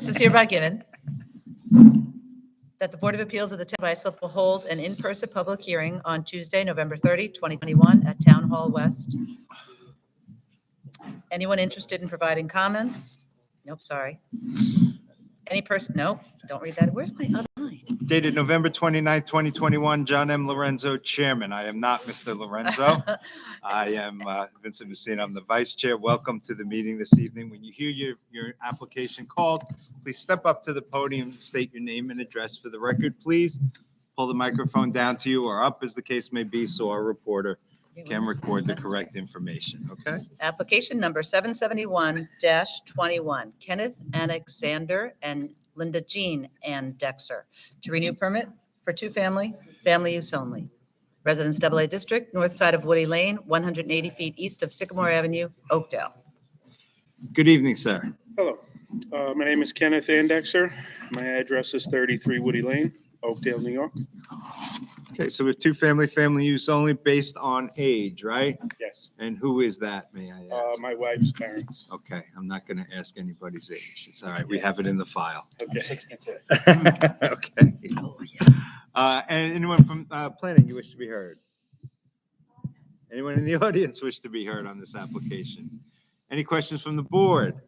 This is hereby given that the Board of Appeals of the Town of Islip will hold an in-person public hearing on Tuesday, November 30, 2021, at Town Hall West. Anyone interested in providing comments? Nope, sorry. Any person, nope, don't read that. Where's my other line? Dated November 29th, 2021, John M. Lorenzo, Chairman. I am not Mr. Lorenzo. I am Vincent Messina. I'm the Vice Chair. Welcome to the meeting this evening. When you hear your application called, please step up to the podium, state your name and address for the record, please. Pull the microphone down to you or up as the case may be, so our reporter can record the correct information, okay? Application number 771-21, Kenneth Alexander and Linda Jean Ann Dexter, to renew permit for two-family, family use only. Residence AA District, north side of Woody Lane, 180 feet east of Sycamore Avenue, Oakdale. Good evening, sir. Hello, my name is Kenneth Andexer. My address is 33 Woody Lane, Oakdale, New York. Okay, so with two-family, family use only based on age, right? Yes, And who is that, may I ask? my wife's parents. Okay, I'm not going to ask anybody's age. It's all right. We have it in the file. Okay. 62. Okay. Oh, yeah. And anyone from planning, you wish to be heard? Anyone in the audience wish to be heard on this application? Any questions from the board?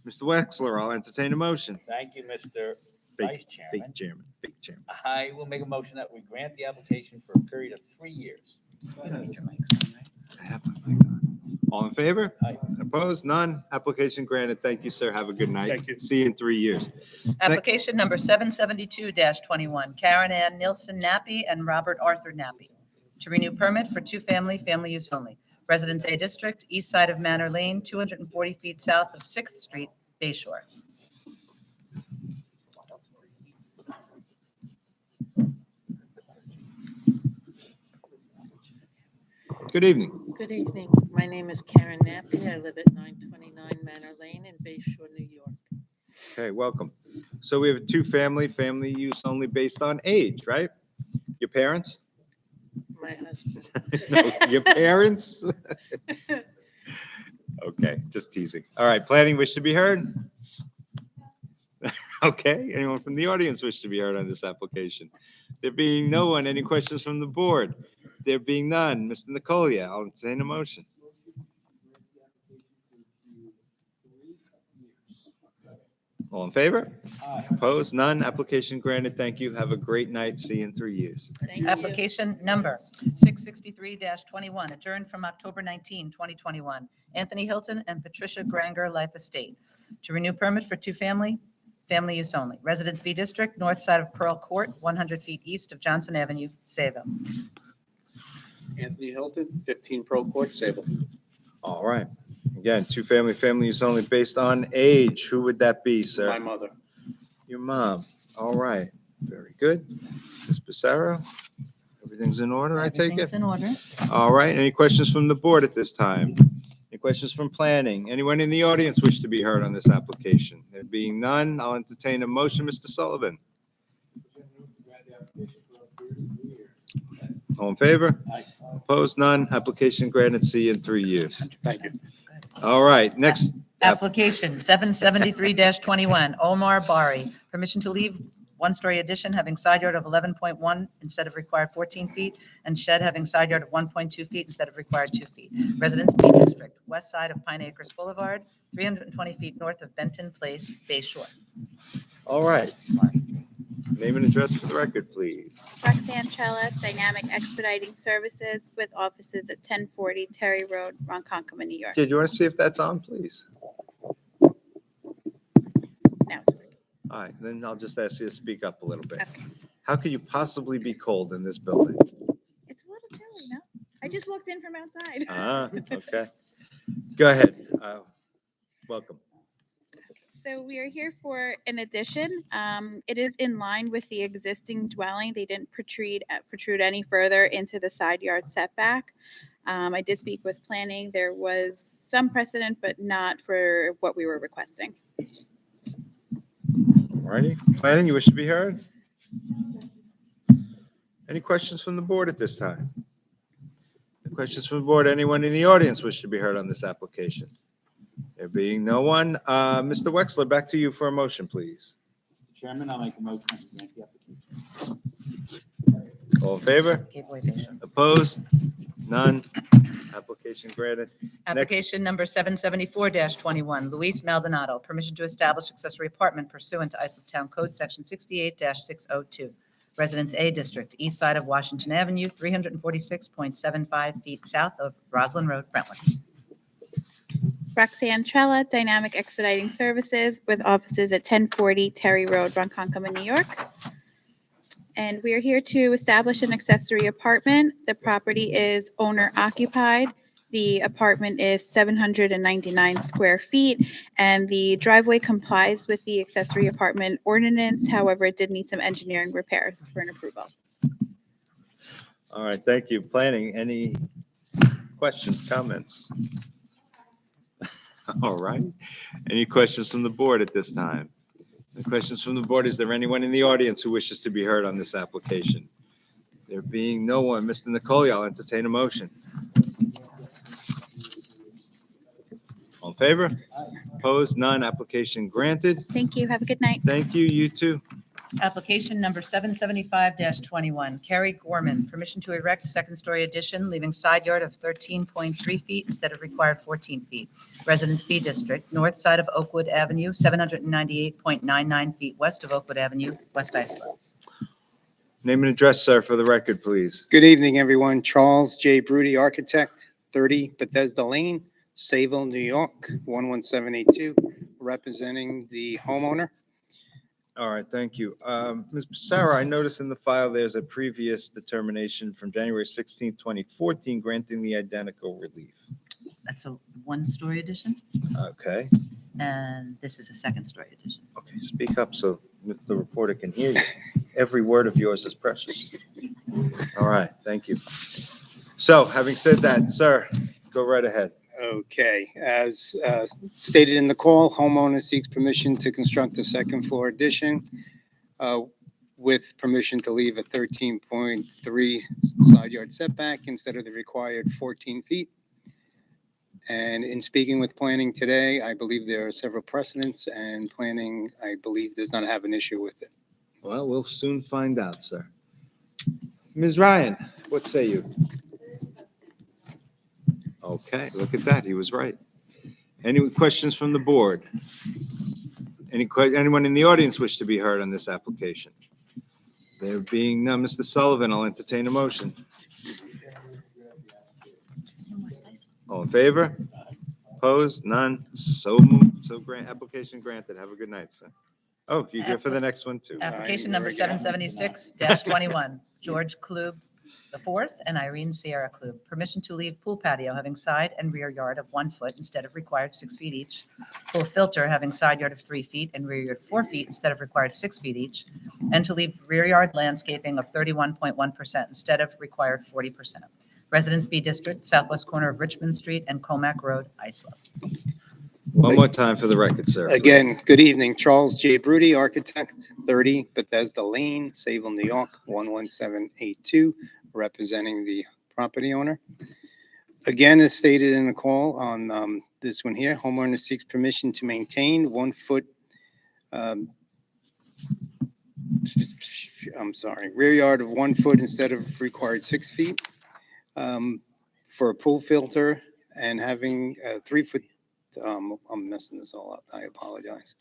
Mr. Wexler, I'll entertain a motion. Thank you, Mr. Big- Vice Big Chairman. chairman, big chairman. I will make a motion that we grant the application for a period of 3 years. I have my mic on. All in favor? Aye. Opposed? None? Application granted. Thank you, sir. Have a good night. Thank you. See you in 3 years. Application number 772-21, Karen Ann Nilsson Nappy and Robert Arthur Nappy, to renew permit for two-family, family use only. Residence A District, east side of Manor Lane, 240 feet south of 6th Street, Bay Shore. Good evening. Good evening. My name is Karen Nappy. I live at 929 Manor Lane in Bay Shore, New York. Okay, welcome. So we have a two-family, family use only based on age, right? Your parents? My husband. No, your parents? Okay, just teasing. All right, planning wish to be heard? Okay, anyone from the audience wish to be heard on this application? There being no one, any questions from the board? There being none, Mr. Nicolia, I'll entertain a motion. All in favor? Aye. Opposed? None. Application granted. Thank you. Have a great night. See you in 3 years. Thank you. Application number 663-21, adjourned from October 19, 2021. Anthony Hilton and Patricia Granger Life Estate, to renew permit for two-family, family use only. Residence B District, north side of Pearl Court, 100 feet east of Johnson Avenue, Sayville. Anthony Hilton, 15 Pro Court, Sable. All right. Again, two-family, family use only based on age. Who would that be, My sir? mother. Your mom. All right. Very good. Ms. Pissarro, everything's in order, I take Everything's it? in order. All right. Any questions from the board at this time? Any questions from planning? Anyone in the audience wish to be heard on this application? There being none, I'll entertain a motion. Mr. Sullivan. All in favor? Aye. Opposed? None. Application granted. See you in 3 years. Thank you. All right. Next. Application 773-21, Omar Bari, permission to leave one-story addition having side yard of 11.1 instead of required 14 feet, and shed having side yard of 1.2 feet instead of required 2 feet. Residence B District, west side of Pine Acres Boulevard, 320 feet north of Benton Place, Bay Shore. All right. Name and address for the record, please. Roxanne Chella, Dynamic Expediting Services with offices at 1040 Terry Road, Ronkonkoma, New York. Kid, you want to see if that's on, please? Now it's working. All right, then I'll just ask you to speak up a little bit. Okay. How could you possibly be cold in this building? It's a little chilly, no? I just walked in from outside. Ah, okay. Go ahead. Welcome. So we are here for an addition. It is in line with the existing dwelling. They didn't protrude any further into the side yard setback. I did speak with planning. There was some precedent, but not for what we were requesting. All righty. Planning, you wish to be heard? Any questions from the board at this time? Any questions from the board? Anyone in the audience wish to be heard on this application? There being no one, Mr. Wexler, back to you for a motion, please. Chairman, I'll make a motion to grant the application. All in favor? Gateway Bayshore. Opposed? None. Application granted. Application number 774-21, Luis Maldonado, permission to establish accessory apartment pursuant to Islip Town Code, Section 68-602. Residence A District, east side of Washington Avenue, 346.75 feet south of Roslyn Road, Brentwood. Roxanne Trella, Dynamic Expediting Services, with offices at 1040 Terry Road, Ronkonkoma, New York. And we are here to establish an accessory apartment. The property is owner occupied. The apartment is 799 square feet, and the driveway complies with the accessory apartment ordinance. However, it did need some engineering repairs for an approval. All right, thank you. Planning, any questions, comments? All right. Any questions from the board at this time? Any questions from the board? Is there anyone in the audience who wishes to be heard on this application? There being no one, Mr. Nicoli, I'll entertain a motion. All in favor? Opposed? None. Application granted. Thank you. Have a good night. Thank you. You too. Application number 775-21, Carrie Gorman, permission to erect second-story addition, leaving side yard of 13.3 feet instead of required 14 feet. Residence B District, north side of Oakwood Avenue, 798.99 feet west of Oakwood Avenue, West Islip. Name and address, sir, for the record, please. Good evening, everyone. Charles J. Brudy, architect, 30 Bethesda Lane, Sayville, New York, 11782, representing the homeowner. All right, thank you. Ms. Sarah, I noticed in the file there's a previous determination from January 16, 2014, granting the identical relief. That's a one-story addition, Okay, and this is a second-story addition. okay, speak up so the reporter can hear you. Every word of yours is precious. All right, thank you. So having said that, sir, go right ahead. Okay, as stated in the call, homeowner seeks permission to construct a second floor addition with permission to leave a 13.3 side yard setback instead of the required 14 feet. And in speaking with planning today, I believe there are several precedents, and planning, I believe, does not have an issue with it. Well, we'll soon find out, sir. Ms. Ryan, what say you? Okay, look at that. He was right. Any questions from the board? Anyone in the audience wish to be heard on this application? There being none, Mr. Sullivan, I'll entertain a motion. All in favor? Opposed? None? So moved. So application granted. Have a good night, sir. Oh, you're here for the next one too. Application number 776-21, George Klub IV and Irene Sierra Klub, permission to leave pool patio having side and rear yard of 1 foot instead of required 6 feet each, pool filter having side yard of 3 feet and rear yard 4 feet instead of required 6 feet each, and to leave rear yard landscaping of 31.1% instead of required 40%. Residence B District, southwest corner of Richmond Street and Comac Road, Islip. One more time for the record, sir. Again, good evening. Charles J. Brudy, architect, 30 Bethesda Lane, Sayville, New York, 11782, representing the property owner. Again, as stated in the call on this one here, homeowner seeks permission to maintain 1 foot, rear yard of 1 foot instead of required 6 feet for a pool filter, and having a 3 foot, I'm messing this all up. I apologize.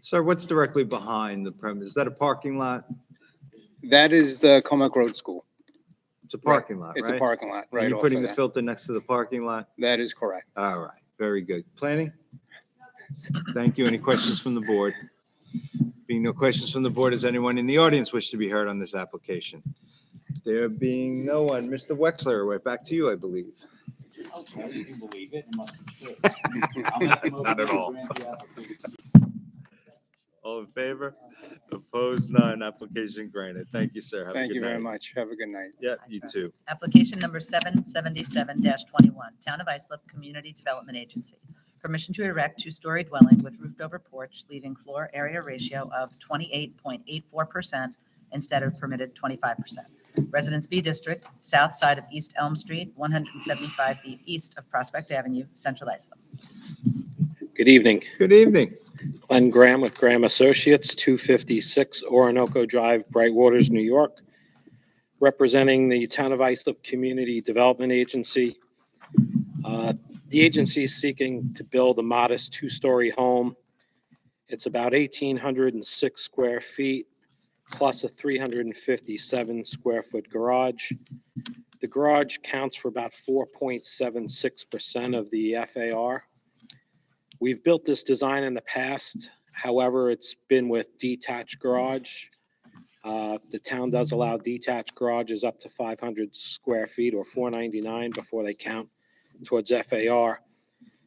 Sir, what's directly behind the premise? Is that a parking lot? That is the Comac Road School. It's a parking lot, right? It's a parking lot, Are right you off putting of the that. filter next to the parking lot? That is correct. All right, very good. Planning? Thank you. Any questions from the board? Being no questions from the board, does anyone in the audience wish to be heard on this application? There being no one, Mr. Wexler, we're back to you, I believe. Okay, you can believe it, it must be true. I'll make the motion Not at to all. grant the application. All in favor? Opposed? None. Application granted. Thank you, sir. Have a Thank good you very night. much. Have a good night. Yeah, you too. Application number 777-21, Town of Islip Community Development Agency. Permission to erect 2-story dwelling with roofed over porch, leaving floor area ratio of 28.84% instead of permitted 25%. Residence B District, south side of East Elm Street, 175 feet east of Prospect Avenue, Central Islip. Good evening. Good evening. Glenn Graham with Graham Associates, 256 Orinoco Drive, Brightwaters, New York, representing the Town of Islip Community Development Agency. The agency is seeking to build a modest two-story home. It's about 1,806 square feet, plus a 357 square foot garage. The garage counts for about 4.76% of the FAR. We've built this design in the past. However, it's been with detached garage. The town does allow detached garages up to 500 square feet or 499 before they count towards FAR.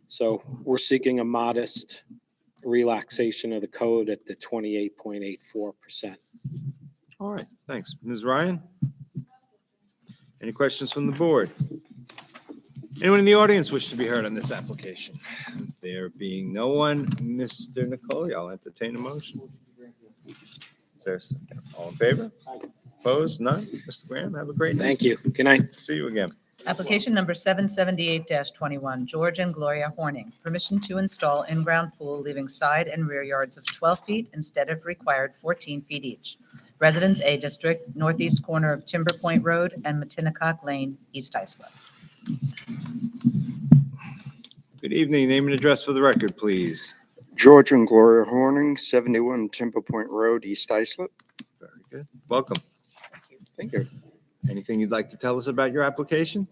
So we're seeking a modest relaxation of the code at the 28.84%. All right, thanks. Ms. Ryan? Any questions from the board? Anyone in the audience wish to be heard on this application? There being no one, Mr. Nicole, I'll entertain a motion. Is there a second? All in favor? Opposed? None? Mr. Graham, have a great night. Thank you. Good night. See you again. Application number 778-21, George and Gloria Horning. Permission to install in-ground pool leaving side and rear yards of 12 feet instead of required 14 feet each. Residence A District, northeast corner of Timber Point Road and Matinacock Lane, East Islip. Good evening. Name and address for the record, please. George and Gloria Horning, 71 Timber Point Road, East Islip. Very good. Welcome. Thank you. Anything you'd like to tell us about your application?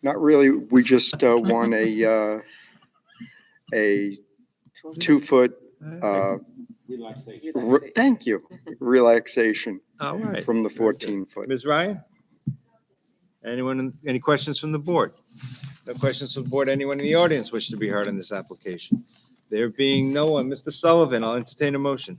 Not really. We just won a 2-foot, thank you, relaxation All right. from the Very good. 14-foot. Ms. Ryan? Anyone, any questions from the board? No questions from the board. Anyone in the audience wish to be heard on this application? There being no one, Mr. Sullivan, I'll entertain a motion.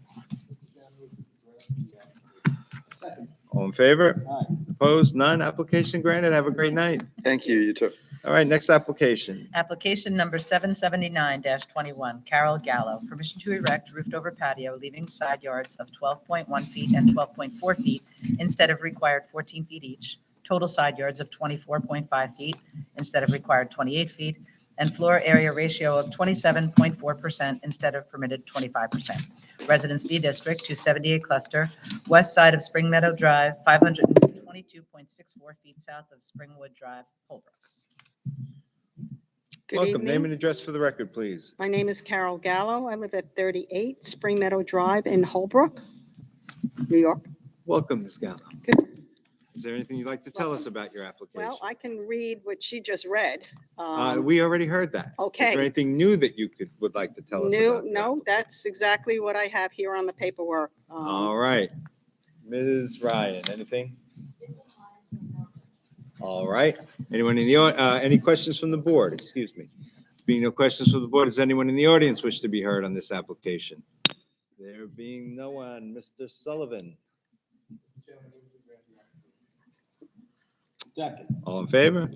All in favor? Opposed? None? Application granted. Have a great night. Thank you, you too. All right, next application. Application number 779-21, Carol Gallo. Permission to erect roofed-over patio leaving side yards of 12.1 feet and 12.4 feet instead of required 14 feet each. Total side yards of 24.5 feet instead of required 28 feet. And floor area ratio of 27.4% instead of permitted 25%. Residence B District, 278 Cluster, west side of Spring Meadow Drive, 522.64 feet south of Springwood Drive, Holbrook. Good Welcome. Name evening. and address for the record, please. My name is Carol Gallo. I live at 38 Spring Meadow Drive in Holbrook, New York. Welcome, Ms. Gallo. Good. Is there anything you'd like to tell us about your application? Well, I can read what she just read. We already heard that. Is Okay. there anything new that you would like to tell us about? No, that's exactly what I have here on the paperwork. All right. Ms. Ryan, anything? All right. Anyone in the, any questions from the board? Excuse me. Being no questions from the board, does anyone in the audience wish to be heard on this application? There being no one, Mr. Sullivan. All in favor?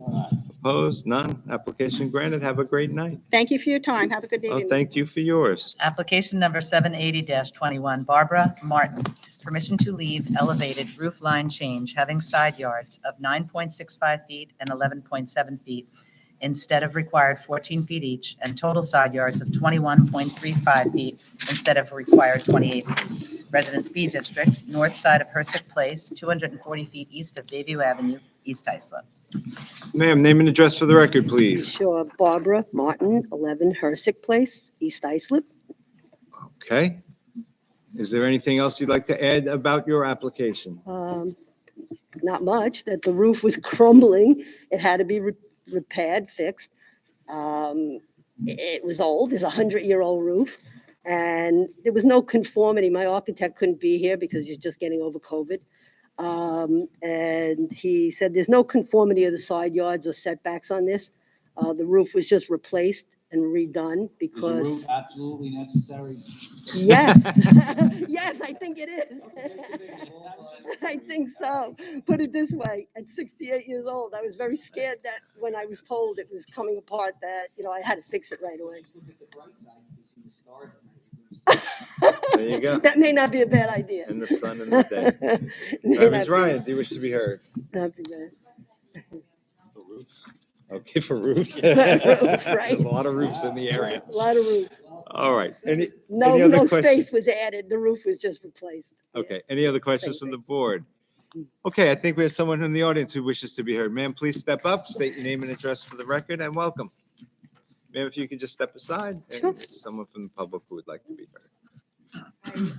Opposed? None? Application granted. Have a great night. Thank you for your time. Have a good Oh, evening. thank you for yours. Application number 780-21, Barbara Martin. Permission to leave elevated roof line change having side yards of 9.65 feet and 11.7 feet instead of required 14 feet each, and total side yards of 21.35 feet instead of required 28 feet. Residence B District, north side of Hersick Place, 240 feet east of Bayview Avenue, East Islip. Ma'am, name and address for the record, please. Sure, Barbara Martin, 11 Hersick Place, East Islip. Okay. Is there anything else you'd like to add about your application? Not much, that the roof was crumbling. It had to be repaired, fixed. It was old, it's a 100-year-old roof. And there was no conformity. My architect couldn't be here because he's just getting over COVID. And he said there's no conformity of the side yards or setbacks on this. The roof was just replaced and redone because. Is the roof absolutely necessary? Yes, yes, I think it is. I think so. Put it this way, at 68 years old, I was very scared that when I was told it was coming apart that, I had to fix it right away. Look at the bright side, you can see the stars. There you go. That may not be a bad idea. And the sun and the day. May Ms. not Ryan, do you wish to be heard? Not be bad. Okay, for roofs? Right. There's a lot of roofs in the area. A lot of roofs. All right. Any No, other no questions? space was added. The roof was just replaced. Okay, any other questions from the board? Okay, I think we have someone in the audience who wishes to be heard. Ma'am, please step up, state your name and address for the record, and welcome. Ma'am, if you could just step aside, Sure. and someone from the public who would like to be heard. I'd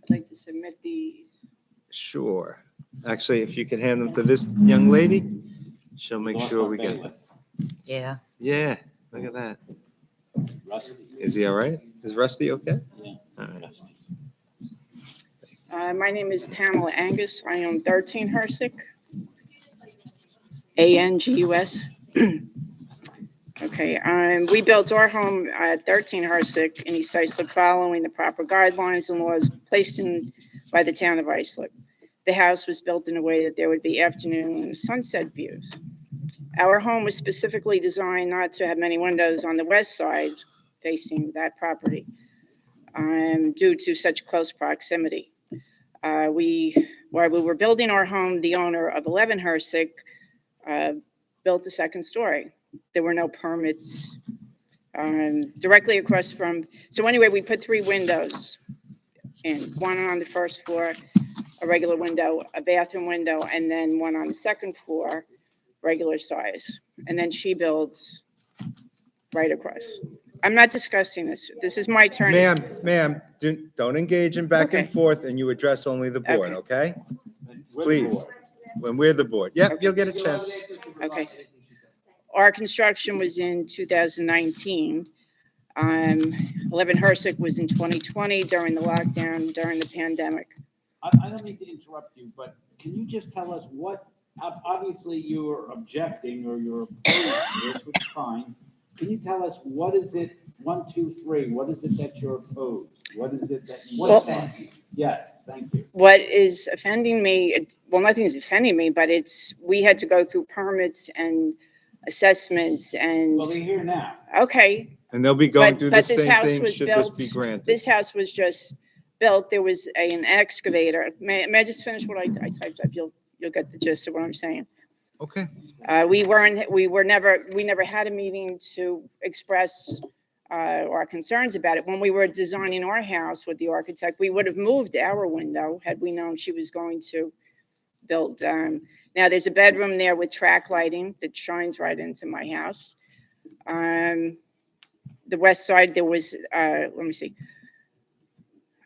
like to submit these. Sure. Actually, if you can hand them to this young lady, she'll make sure we get. Yeah. Yeah, look at that. Rusty. Is he all right? Is Rusty okay? Yeah. All right. My name is Pamela Angus. I own 13 Hersick. Angus. Okay, we built our home at 13 Hersick in East Islip following the proper guidelines and laws placed in by the town of Islip. The house was built in a way that there would be afternoon sunset views. Our home was specifically designed not to have many windows on the west side facing that property due to such close proximity. While we were building our home, the owner of 11 Hersick built a second story. There were no permits directly across from. So anyway, we put 3 windows in, one on the first floor, a regular window, a bathroom window, and then one on the second floor, regular size. And then she builds right across. I'm not discussing this. This is my turn. Ma'am, don't engage in back and Okay. forth, and you address only the board, okay? We're the Please, board. when we're the board. Yep, you'll get a chance. Okay. Our construction was in 2019. 11 Hersick was in 2020 during the lockdown, during the pandemic. I don't mean to interrupt you, but can you just tell us what, obviously you're objecting or you're opposed to this, which is fine. Can you tell us what is it, 1, 2, 3, what is it that you're opposed? What is it that, what Well- offends you? Yes, thank you. What is offending me, well, nothing's offending me, but we had to go through permits and assessments and, Well, they're here now. okay, And they'll be going But- through the but this same house thing was should this be built- granted. this house was just built. There was an excavator. May I just finish what I typed up? You'll get the gist of what I'm saying. Okay. We never had a meeting to express our concerns about it. When we were designing our house with the architect, we would have moved our window had we known she was going to build. Now, there's a bedroom there with track lighting that shines right into my house. The west side, there was, let me see.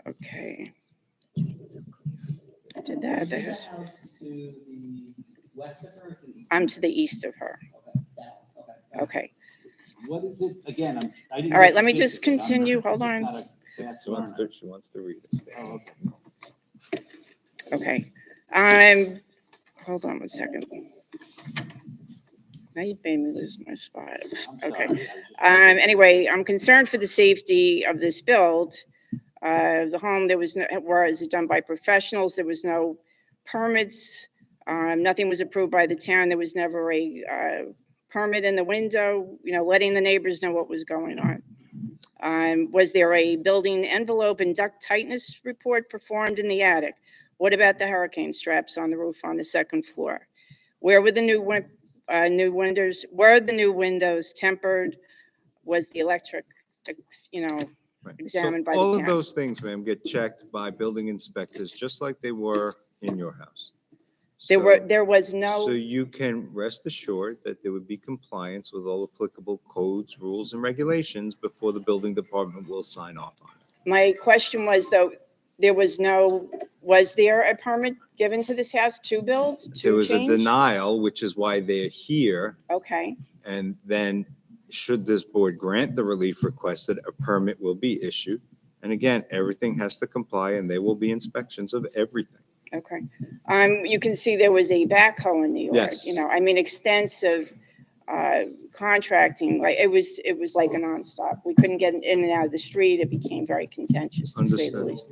Okay. I did that. That was- To the west of her or to the east? I'm to the east of her. Okay, that, okay. Okay. What is it, again, I didn't. All right, get let me the just gist of it. I'm continue. Hold just on. not a fast learner. She wants to read it. Oh, Okay. okay. Hold on 1 second. Now you made me lose my spot. I'm Okay. sorry. I was just- Anyway, I'm concerned for the safety of this build. The home, there was no, was done by professionals. There was no permits. Nothing was approved by the town. There was never a permit in the window, letting the neighbors know what was going on. Was there a building envelope and duct tightness report performed in the attic? What about the hurricane straps on the roof on the second floor? Where were the new windows? Were the new windows tempered? Was the electric, Right. examined by So the all of town. those things, ma'am, get checked by building inspectors, just like they were in your house. So- There was So no, you can rest assured that there would be compliance with all applicable codes, rules, and regulations before the building department will sign off on it. my question was though, was there a permit given to this house to build, There to was a change? denial, which is why they're here. Okay, And then, should this board grant the relief requested, a permit will be issued. And again, everything has to comply, and there will be inspections of everything. okay. You can see there was a backhoe in the yard, Yes. extensive contracting, like it was like a nonstop. We couldn't get in and out of the street. It became very contentious, to say the Understood. least.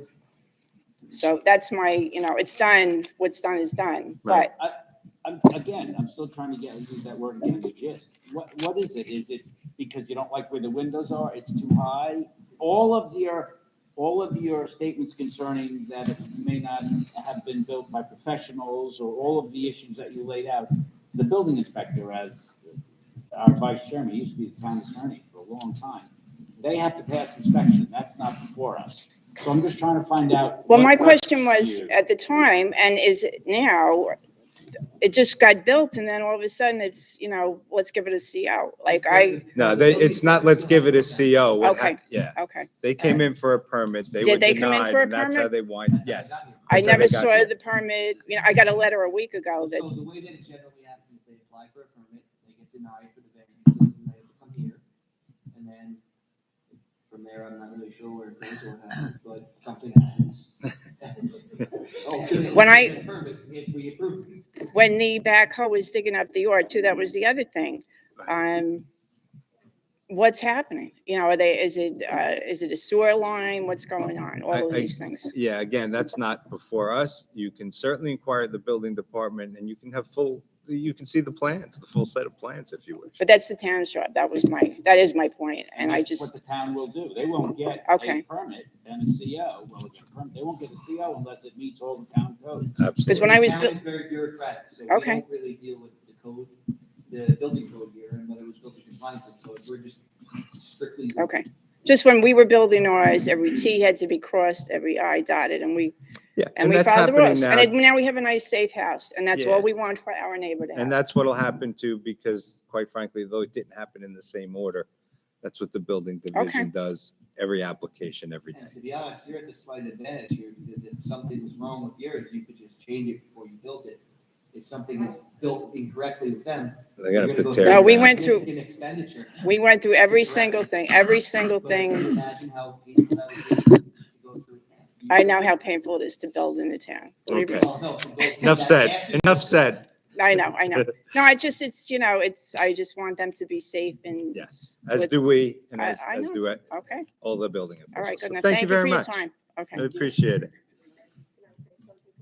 So that's my, it's done, what's done is done, Right. but I'm still trying to use that word again, the gist. What is it? Is it because you don't like where the windows are? It's too high? all of your statements concerning that it may not have been built by professionals, or all of the issues that you laid out, the building inspector, as our vice chairman, used to be the town attorney for a long time, they have to pass inspection. That's not before us. So I'm just trying to find out. Well, what my question was, you- at the time, and is it now, it just got built and then all of a sudden it's, let's give it a CO. Like No, it's not, let's give it a CO. Okay. Yeah, okay. they came in for a permit. They Did were they come in denied, for a and that's how permit? they wind, yes. I That's how never they got saw here. the permit. I got a letter a week ago that, So the way that it generally happens is they apply for a permit, they get denied for the variances, and they have to come here. And then from there, I'm not really sure where it goes or what happens, but something happens. Ultimately, When we get a permit if we approve it. when the backhoe was digging up the yard too, that was the other thing. What's happening? Is it a sewer line? What's going on? All of these things. Yeah, again, that's not before us. You can certainly inquire the building department, and you can have you can see the plans, the full set of plans if you wish. But that's the town's job. That is my point. And I that's just, what the town will do. They won't get Okay. a permit and a CO. Well, it's a permit. They won't get a CO unless it meets all the town codes. because when I was, The town is very bureaucratic, so we Okay. don't really deal with the code, the building code here, and whether it was built in compliance with the code. We're just strictly. okay. Just when we were building ours, every T had to be crossed, every I dotted, and we that's followed the happening rules. now. And now we have a nice safe house, and that's Yeah. all we want for our neighbor to And have. that's what'll happen too, because quite frankly, though it didn't happen in the same order, that's what the building division does, every application, every day. And to be honest, you're at the slight advantage here, because if something was wrong with yours, you could just change it before you built it. If something is built incorrectly with them. They're gonna have to you're tear go it No, we down. went through- significant expenditure. We went through every single thing, every single But can you thing. imagine how painful that would be to go through? I know how painful it is to build in the town. Believe me. Okay. Well, no, to go through Enough that said, after- enough said. I know. No, I just want them to be safe and, Yes, as With- do we, and I- as I know. do okay. all the building All right, officials. good So enough. thank you for very your much. time. I Okay. appreciate it.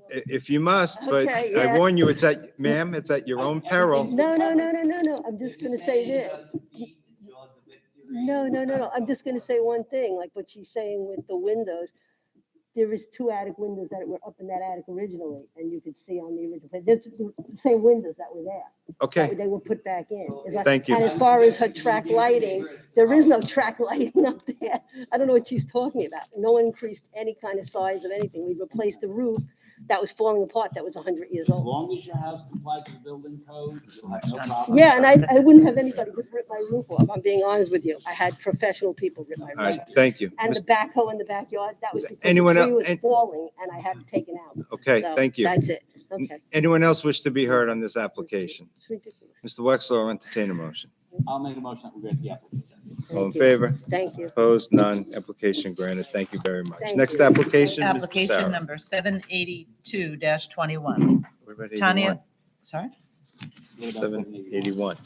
If you must, but Okay, I yeah. warn you, ma'am, it's at your own peril. No, I'm just gonna say this. No, I'm just gonna say one thing, like what she's saying with the windows. There is 2 attic windows that were up in that attic originally, and you could see on the original, plan. There's the same windows that were there. Okay, They were put back in. Thank you. And as far as her track lighting, there is no track lighting up there. I don't know what she's talking about. No one increased any kind of size of anything. We replaced the roof that was falling apart, that was 100 years As old. long as your house complies with the building code, you'll have no problem. Yeah, and I wouldn't have anybody just rip my roof off. I'm being honest with you. I had professional people rip my all right, roof off. thank you. And the backhoe in the backyard, that was because the Anyone tree el- was an- falling and I had it taken out. Okay, So, thank you. That's it. Okay. Anyone else wish to be heard on this application? It's ridiculous. Mr. Wexler, I'll entertain a motion. I'll make a motion that we grant the application. All in Thank you. favor? Thank you. Opposed? None. Application granted. Thank you very much. Thank Next you. application, Mr. Application Sarah. number 782-21. What about Tanya, 81? sorry? What about 781.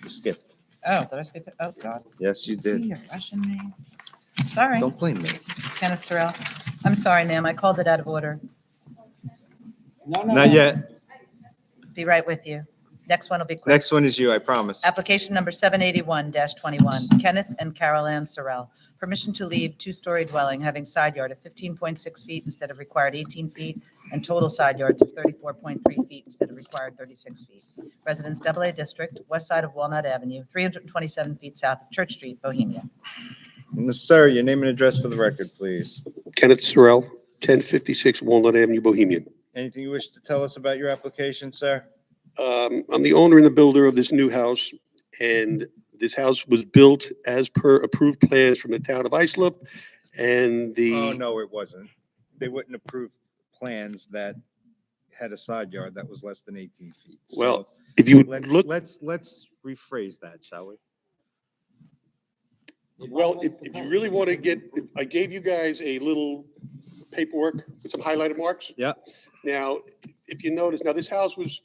You skipped. Oh, did I skip it? Oh, God. Yes, you See, did. you're rushing me. Sorry, Don't blame me. Kenneth Sorrell. I'm sorry, ma'am. I called it out of order. No. Not yet. Be right with you. Next one will be quick. Next one is you, I promise. Application number 781-21, Kenneth and Carol Ann Sorrell. Permission to leave 2-story dwelling having side yard of 15.6 feet instead of required 18 feet and total side yards of 34.3 feet instead of required 36 feet. Residence AA District, west side of Walnut Avenue, 327 feet south of Church Street, Bohemia. Ms. Sarah, your name and address for the record, please. Kenneth Sorrell, 1056 Walnut Avenue, Bohemian. Anything you wish to tell us about your application, sir? I'm the owner and the builder of this new house, and this house was built as per approved plans from the town of Islip, and Oh, the, no, it wasn't. They wouldn't approve plans that had a side yard that was less than 18 feet. So well, if you let's rephrase that, shall we? well, if you really want to get, I gave you guys a little paperwork with some highlighted marks. Yeah. Now, if you notice, now this house was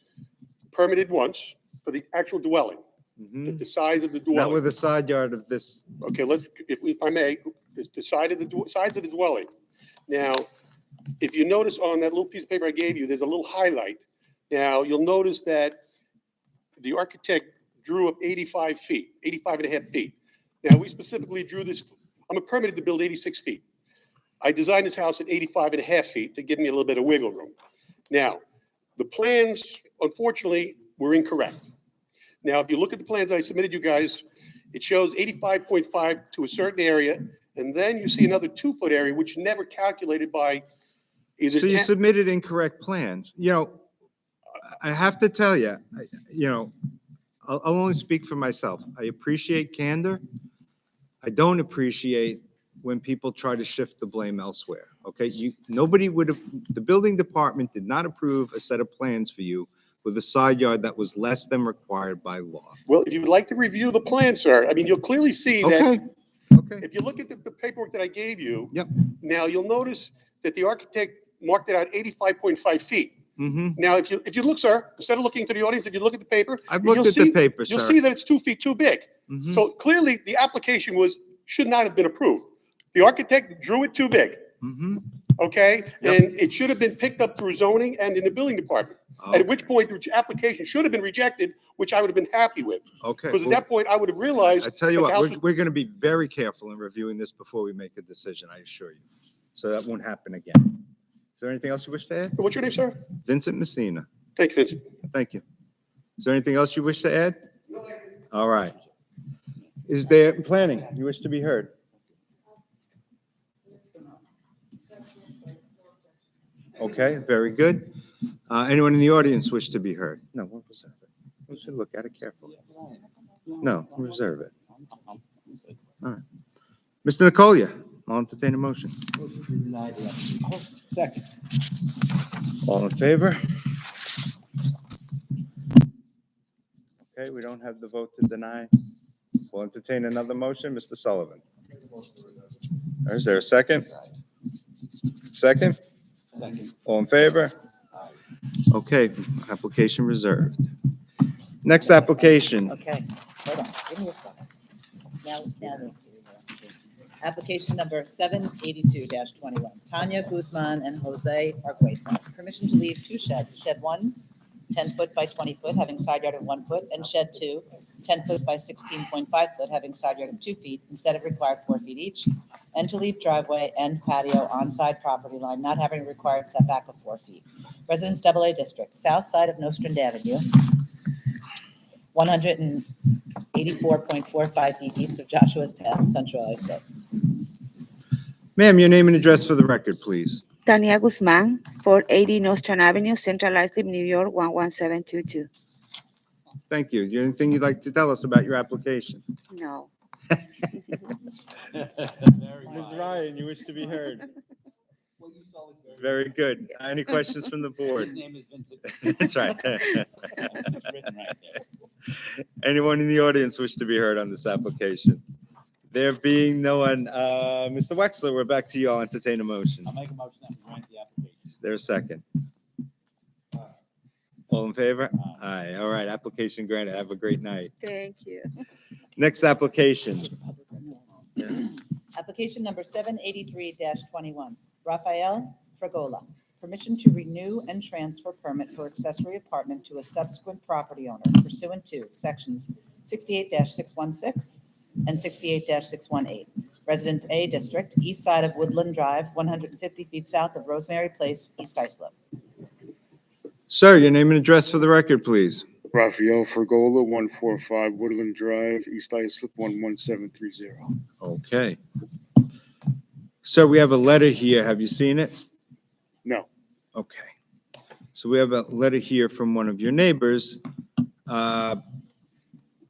permitted once for the actual dwelling, Mhm. the size of the Not dwelling. with the side yard of this. Okay, if I may, the size of the dwelling. Now, if you notice on that little piece of paper I gave you, there's a little highlight. Now, you'll notice that the architect drew up 85 feet, 85 and a half feet. Now, we specifically drew this I'm permitted to build 86 feet. I designed this house at 85 and a half feet to give me a little bit of wiggle room. Now, the plans, unfortunately, were incorrect. Now, if you look at the plans that I submitted you guys, it shows 85.5 to a certain area, and then you see another 2-foot area, which is never calculated by either. So you submitted incorrect plans. I have to tell you, I'll only speak for myself. I appreciate candor. I don't appreciate when people try to shift the blame elsewhere, okay? The building department did not approve a set of plans for you with a side yard that was less than required by law. Well, if you would like to review the plan, sir, I mean, you'll clearly see that. Okay. If you look at the paperwork that I gave you. Yep. Now, you'll notice that the architect marked it out 85.5 feet. Mm-hmm. Now, if you look, sir, instead of looking to the audience, if you look at the paper. I've looked at the paper, You'll sir. see that it's 2 feet too big. Mhm. So clearly, the application should not have been approved. The architect drew it too big, Mm-hmm. okay? Yep. And it should have been picked up through zoning and in the building department. At which point, the application should have been rejected, which I would have been happy with. Okay. Because at well, that point, I would have realized. I tell you that what, the house was- we're going to be very careful in reviewing this before we make a decision, I assure you. So that won't happen again. Is there anything else you wish to add? What's your name, sir? Vincent Messina. Thank you, Vincent. Thank you. Is there anything else you wish to add? All right. Is there planning you wish to be heard? Okay, very good. Anyone in the audience wish to be heard? No, we'll reserve it. We should look at it carefully. No, we'll reserve it. All right. Mr. Nicolia, I'll entertain a motion. Second. All in favor? Okay, we don't have the vote to deny. We'll entertain another motion. Mr. Sullivan. Is there a second? Second? All in favor? Okay, application reserved. Next application. Okay, hold on, give me a second. Now. Application number 782-21, Tanya Guzman and Jose Argueta. Permission to leave 2 sheds, shed 1, 10-foot by 20-foot, having side yard of 1 foot, and shed 2, 10-foot by 16.5 foot, having side yard of 2 feet, instead of required 4 feet each, and to leave driveway and patio on side property line, not having required setback of 4 feet. Residence AA District, south side of Nostrand Avenue, 184.45 feet east of Joshua's Path, Central Islip. Ma'am, your name and address for the record, please. Tania Guzman, 480 Nostrand Avenue, Central Islip, New York, 11722. Thank you. Anything you'd like to tell us about your application? No. Ms. Ryan, you wish to be heard? Very good. Any questions from the board? His name is Vincent. That's right. It's written right there. Anyone in the audience wish to be heard on this application? There being no one, Mr. Wexler, we're back to you. I'll entertain a motion. I'll make a motion that we grant the application. Is there a second? All in favor? Aye. All right, application granted. Have a great night. Thank you. Next application. Application number 783-21, Rafael Fragola. Permission to renew and transfer permit for accessory apartment to a subsequent property owner pursuant to sections 68-616 and 68-618. Residence A District, east side of Woodland Drive, 150 feet south of Rosemary Place, East Islip. Sir, your name and address for the record, please. Rafael Fergola, 145 Woodland Drive, East Islip, 11730. Okay. Sir, we have a letter here. Have you seen it? No. Okay. So we have a letter here from one of your neighbors.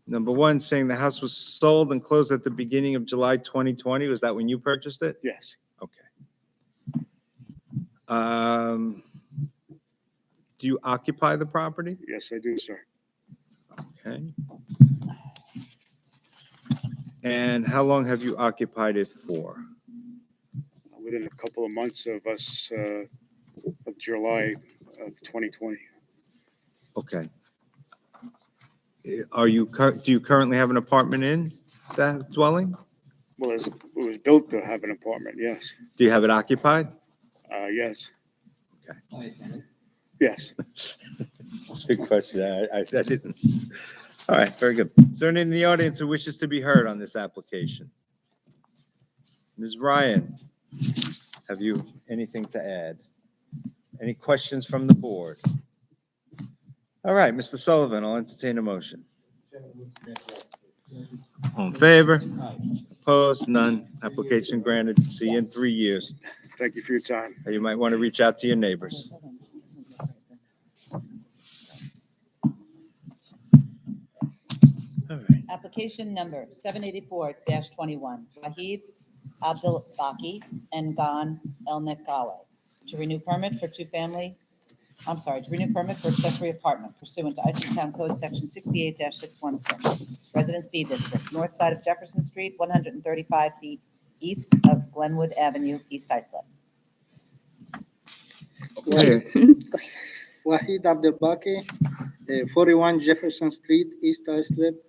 Number one, saying the house was sold and closed at the beginning of July 2020. Was that when you purchased it? Yes. Okay. Do you occupy the property? Yes, I do, sir. Okay. And how long have you occupied it for? Within a couple of months of us, of July of 2020. Okay. Do you currently have an apartment in that dwelling? Well, it was built to have an apartment, yes. Do you have it occupied? Yes. Okay. Yes. Good question. I didn't. All right, very good. Is there anyone in the audience who wishes to be heard on this application? Ms. Ryan, have you anything to add? Any questions from the board? All right, Mr. Sullivan, I'll entertain a motion. All in favor? Opposed? None. Application granted. See you in 3 years. Thank you for your time. You might want to reach out to your neighbors. All right. Application number 784-21, Wahid Abdul Baki and Gan El Nekawe to renew permit for to renew permit for accessory apartment pursuant to Islip Town Code Section 68-616, Residence B District, north side of Jefferson Street, 135 feet east of Glenwood Avenue, East Islip. Okay. Wahid Abdul Baki, 41 Jefferson Street, East Islip,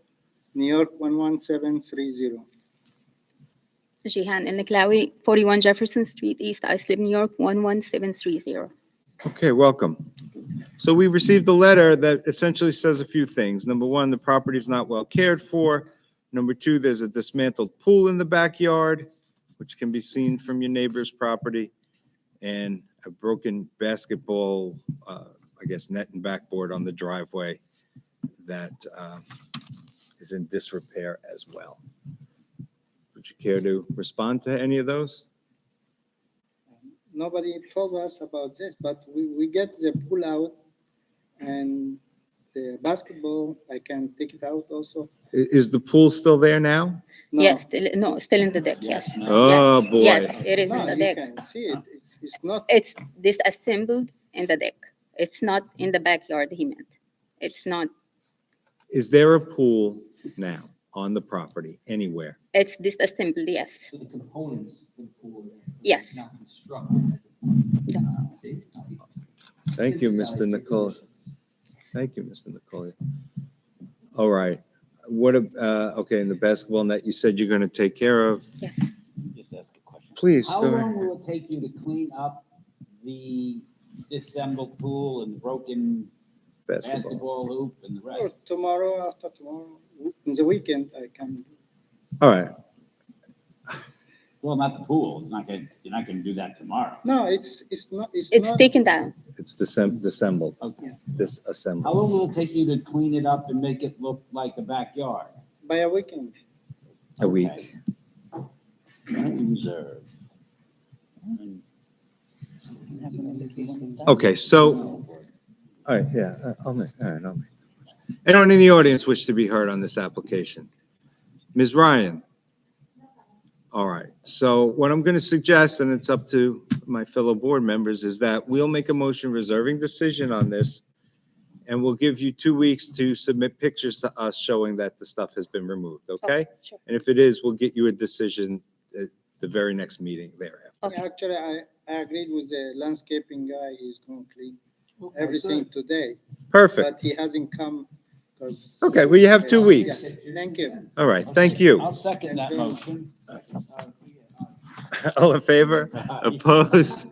New York 11730. Jihan El Niklawi, 41 Jefferson Street, East Islip, New York 11730. Okay, welcome. So we received a letter that essentially says a few things. Number one, the property is not well cared for. Number two, there's a dismantled pool in the backyard, which can be seen from your neighbor's property, and a broken basketball, I guess, net and backboard on the driveway that is in disrepair as well. Would you care to respond to any of those? Nobody told us about this, but we get the pool out and the basketball, I can take it out also. Is the pool still there now? No. Yes, still in the deck, yes. Oh, Yes, boy. Yes, it is No, in the you deck. can see it. It's not. It's disassembled in the deck. It's not in the backyard, he meant. It's not, Is there a pool now on the property anywhere? it's disassembled, yes. So the components for the pool. Yes. Not constructed as a. Thank you, Synthesized Mr. Nicole. Thank you, Mr. Nicole. All right. What, okay, and the basketball net you said you're going to take care of? Yes. Just ask a question. Please, How go ahead. long will it take you to clean up the disassembled pool and broken Basketball. basketball hoop and the Or rest? tomorrow, after tomorrow, in the weekend, I can. All right. Well, not the pool. You're not gonna do that tomorrow. No, it's not, It's not. taken down. It's disassembled, Okay. How disassembled. long will it take you to clean it up and make it look like a backyard? By a weekend. A week. Reserve. Okay, so, all right, yeah, I'll make. Anyone in the audience wish to be heard on this application? Ms. Ryan? All right, so what I'm going to suggest, and it's up to my fellow board members, is that we'll make a motion reserving decision on this, and we'll give you 2 weeks to submit pictures to us showing that the stuff has been removed, okay? Sure. And if it is, we'll get you a decision at the very next meeting thereafter. Okay. Actually, I agreed with the landscaping guy. He's going to clean Okay, everything good. today, Perfect. but he hasn't come. 'Cause- Okay, well, you have 2 weeks. Yeah, thank you. All right, thank you. I'll second that motion. All in favor? Opposed?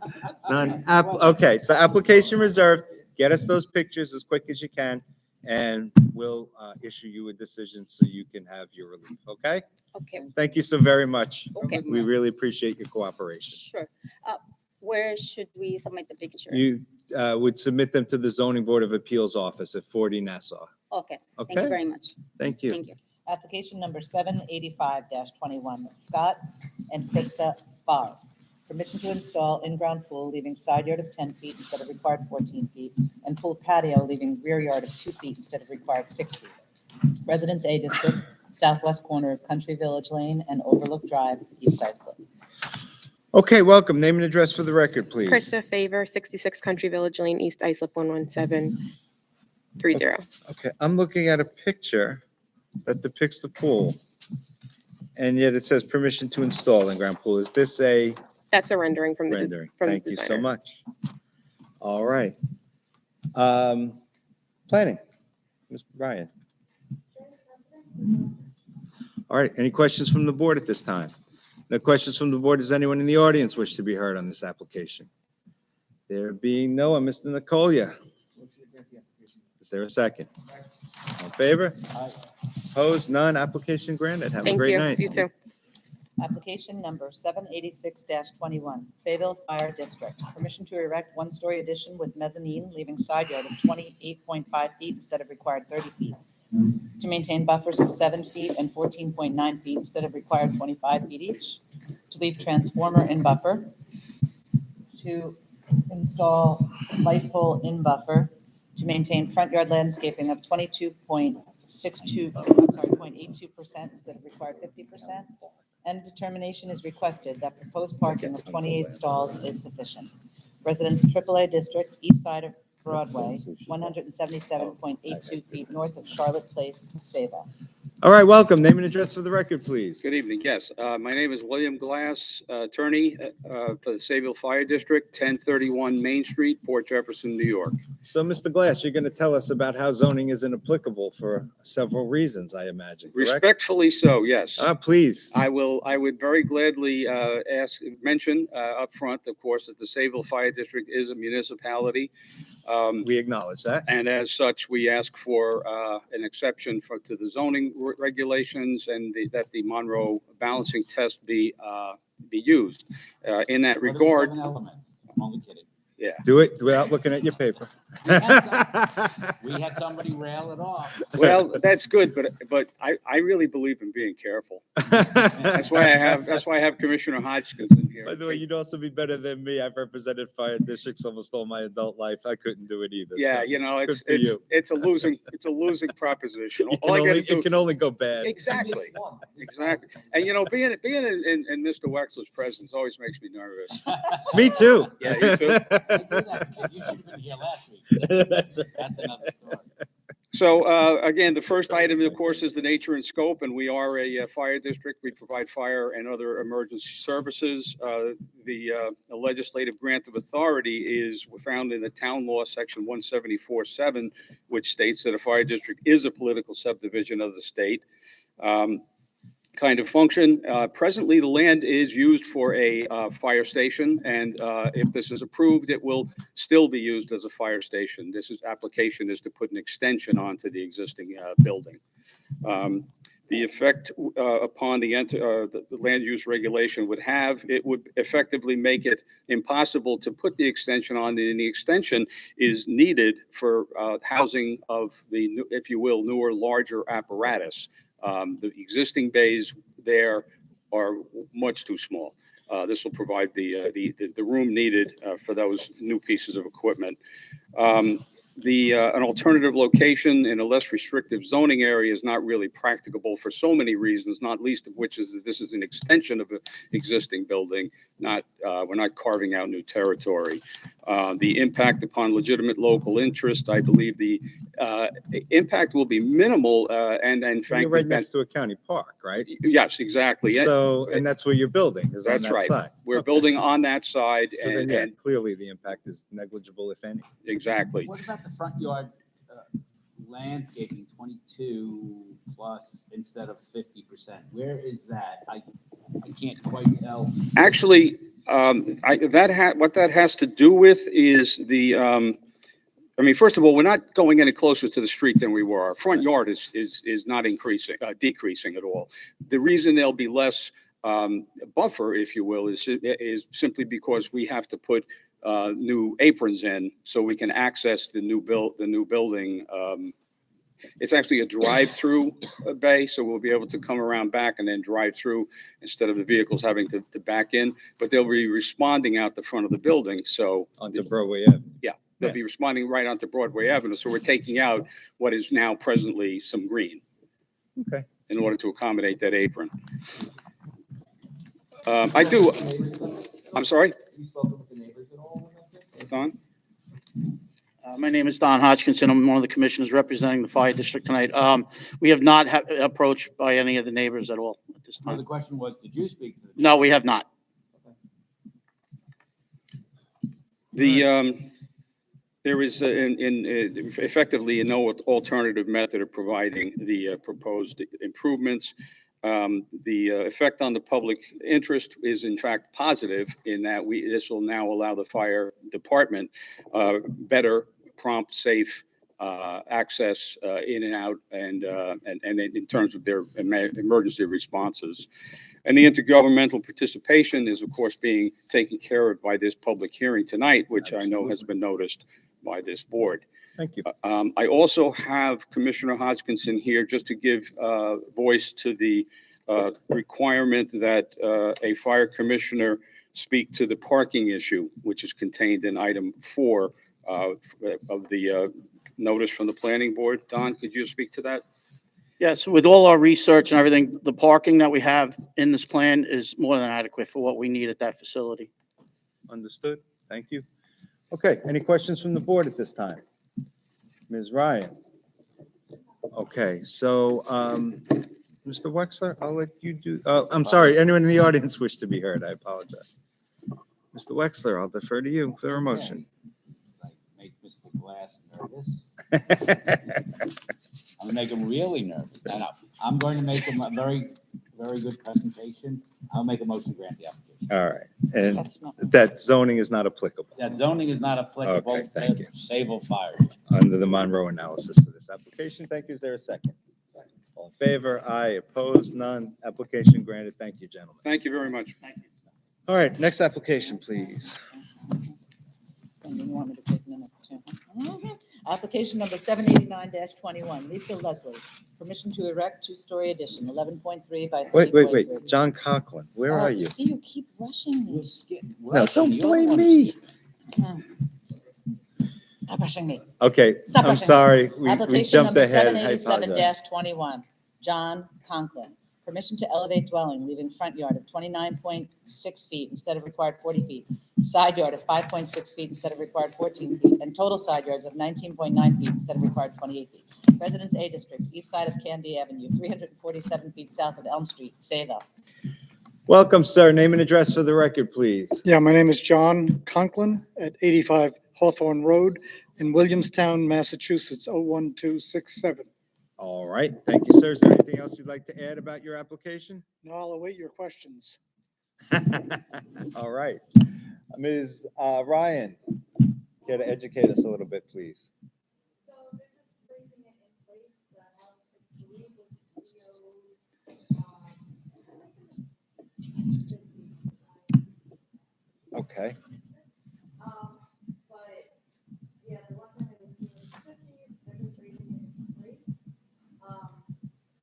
None? Okay, so application reserved. Get us those pictures as quick as you can, and we'll issue you a decision so you can have your relief, okay? Okay, Thank you so very much. okay, We really appreciate your cooperation. sure. Where should we submit the picture? You would submit them to the Zoning Board of Appeals office at 40 Nassau. Okay, thank you Okay? very much. Thank you. Thank you. Application number 785-21, Scott and Krista Favre. Permission to install in-ground pool leaving side yard of 10 feet instead of required 14 feet, and pool patio leaving rear yard of 2 feet instead of required 6 feet. Residence A District, southwest corner of Country Village Lane and Overlook Drive, East Islip. Okay, welcome. Name and address for the record, please. Krista Favor, 66 Country Village Lane, East Islip, 11730. Okay, I'm looking at a picture that depicts the pool, and yet it says permission to install in-ground pool. Is this a That's a rendering from the rendering? from the Thank you so designer. much. All right. Planning, Mr. Ryan. All right, any questions from the board at this time? No questions from the board. Does anyone in the audience wish to be heard on this application? There being no one, Mr. Nicolia. Is there a second? All in favor? Opposed? None. Application granted. Have a Thank great you. night. You too. Application number 786-21, Sayville Fire District. Permission to erect one-story addition with mezzanine, leaving side yard of 28.5 feet instead of required 30 feet. To maintain buffers of 7 feet and 14.9 feet instead of required 25 feet each. To leave transformer in buffer. To install light pole in buffer. To maintain front yard landscaping of 0.82% instead of required 50%. And determination is requested that proposed parking of 28 stalls is sufficient. Residents AAA District, east side of Broadway, 177.82 feet north of Charlotte Place, Sayville. All right, welcome. Name and address for the record, please. Good evening. Yes, my name is William Glass, attorney for the Sayville Fire District, 1031 Main Street, Port Jefferson, New York. So, Mr. Glass, you're going to tell us about how zoning isn't applicable for several reasons, I imagine, correct? Respectfully so, yes. Please. I would very gladly mention up front, of course, that the Sayville Fire District is a municipality. We acknowledge that. And as such, we ask for an exception to the zoning regulations and that the Monroe balancing test be used. In that regard. I'm only kidding. Yeah. Do it without looking at your paper. We had somebody rail it off. Well, that's good, but I really believe in being careful. That's why I have Commissioner Hodgkinson here. By the way, you'd also be better than me. I've represented fire districts almost all my adult life. I couldn't do it either. Yeah, so you know, good for you. it's a losing proposition. It can only go bad. Exactly. Exactly. And you know, being in Mr. Wexler's presence always makes me nervous. Me too. Yeah, you too. You should have been here last week. That's another story. So again, the first item, of course, is the nature and scope, and we are a fire district. We provide fire and other emergency services. The legislative grant of authority is found in the town law, section 174(7), which states that a fire district is a political subdivision of the state. Kind of function. Presently, the land is used for a fire station, and if this is approved, it will still be used as a fire station. Application is to put an extension onto the existing building. The effect upon the land use regulation would effectively make it impossible to put the extension on, and the extension is needed for housing of the, if you will, newer, larger apparatus. The existing bays there are much too small. This will provide the room needed for those new pieces of equipment. An alternative location in a less restrictive zoning area is not really practicable for so many reasons, not least of which is that this is an extension of an existing building. We're not carving out new territory. The impact upon legitimate local interest, I believe the impact will be minimal and frankly. You're right next to a county park, right? Yes, exactly. So, and that's where you're building, is on That's that right. side. We're building on that side. So then, yeah, clearly the impact is negligible, if any. Exactly. What about the front yard landscaping, 22 plus instead of 50%? Where is that? I can't quite tell. Actually, what that has to do with is the, I mean, first of all, we're not going any closer to the street than we were. Our front yard is not decreasing at all. The reason there'll be less buffer, if you will, is simply because we have to put new aprons in so we can access the new building. It's actually a drive-through bay, so we'll be able to come around back and then drive through instead of the vehicles having to back in. But they'll be responding out the front of the building. So onto Broadway Avenue. Yeah, they'll be responding right onto Broadway Avenue. So we're taking out what is now presently some green. Okay. In order to accommodate that apron. I'm sorry. Don? My name is Don Hodgkinson. I'm one of the commissioners representing the fire district tonight. We have not approached by any of the neighbors at all at this time. The question was, did you speak to them? No, we have not. There is effectively no alternative method of providing the proposed improvements. The effect on the public interest is in fact positive in that this will now allow the fire department better, prompt, safe access in and out, and in terms of their emergency responses. And the intergovernmental participation is, of course, being taken care of by this public hearing tonight, which I know has been noticed by this board. Thank you. I also have Commissioner Hodgkinson here just to give voice to the requirement that a fire commissioner speak to the parking issue, which is contained in item 4 of the notice from the planning board. Don, could you speak to that? Yes, with all our research and everything, the parking that we have in this plan is more than adequate for what we need at that facility. Understood. Thank you. Okay, any questions from the board at this time? Ms. Ryan? Okay, so, Mr. Wexler, I'll let you do, I'm sorry, anyone in the audience wish to be heard? I apologize. Mr. Wexler, I'll defer to you for a motion. Make Mr. Glass nervous. I'm gonna make him really nervous. No, I'm going to make him a very, very good presentation. I'll make a motion to grant the application. All right, and That's not- that zoning is not applicable That zoning is not applicable Okay, thank to Sable Fire. under the Monroe analysis for this application. Thank you. Is there a second? All in favor? Aye. Opposed? None. Application granted. Thank you, gentlemen. Thank you very much. All right, next application, please. And you want me to take minutes too? Application number 789-21, Lisa Leslie, permission to erect two-story addition, 11.3 by 30.3. Wait. John Conklin, where are you? See, you keep rushing me. No, don't blame me. Stop rushing me. Okay, Stop I'm rushing me. sorry. We Application jumped number ahead. I apologize. 787-21, John Conklin, permission to elevate dwelling, leaving front yard of 29.6 feet instead of required 40 feet, side yard of 5.6 feet instead of required 14 feet, and total side yards of 19.9 feet instead of required 28 feet. Residence A District, east side of Candy Avenue, 347 feet south of Elm Street, Sava. Welcome, sir. Name and address for the record, please. Yeah, my name is John Conklin at 85 Hawthorne Road in Williamstown, Massachusetts, 01267. All right, thank you, sir. Is there anything else you'd like to add about your application? Now I'll await your questions. All right. Ms. Ryan, care to educate us a little bit, please? Okay.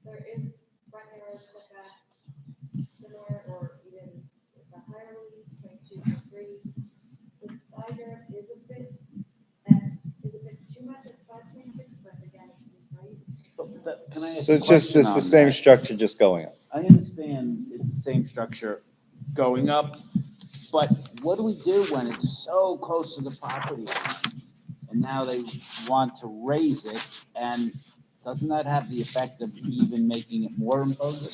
There is front yard setbacks similar or even the higher relief, 22.3. The side yard is a bit too much at 5.6, but again, it's in place. Can I ask So a it's just, question it's the on same that? structure just going up. I understand it's the same structure going up, but what do we do when it's so close to the property line? And now they want to raise it, and doesn't that have the effect of even making it more imposing?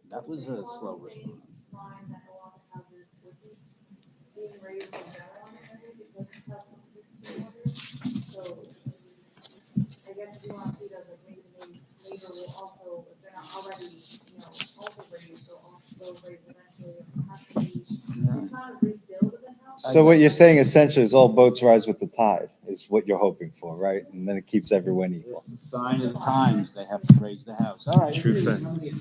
That was a slow response. Being raised in general on the area because of how close it is to the water. So I guess if you want to see that, like maybe the neighbor will also, if they're not already, also raised, they'll raise eventually. Have to be, it's not a rebuild of the house. So what you're saying essentially is all boats rise with the tide, is what you're hoping for, right? And then it keeps everyone equal. It's a sign of the times, they have to raise the house. All right. True thing.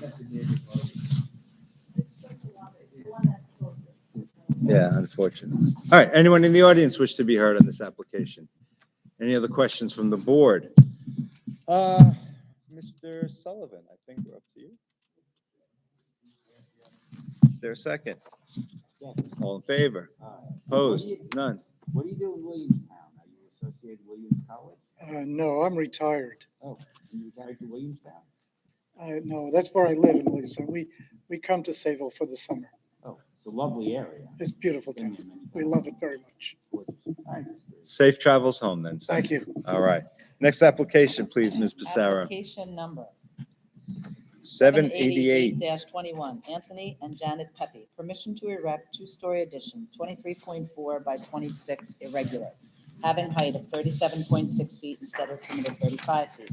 Yeah, unfortunately. All right, anyone in the audience wish to be heard on this application? Any other questions from the board? Mr. Sullivan, I think we're up to you. Is there a second? All in favor? Opposed? None. What do you do in Williamstown? Are you associated with Williams College? No, I'm retired. Oh, you retired to Williamstown? No, that's where I live in Williamstown. We come to Sayville for the summer. Oh, it's a lovely area. It's beautiful town. We love it very much. Safe travels home then, sir. Thank you. All right. Next application, please, Ms. Pissarro. Application number 788. 788-21, Anthony and Janet Pepe, permission to erect two-story addition, 23.4 by 26 irregular, having height of 37.6 feet instead of permitted 35 feet.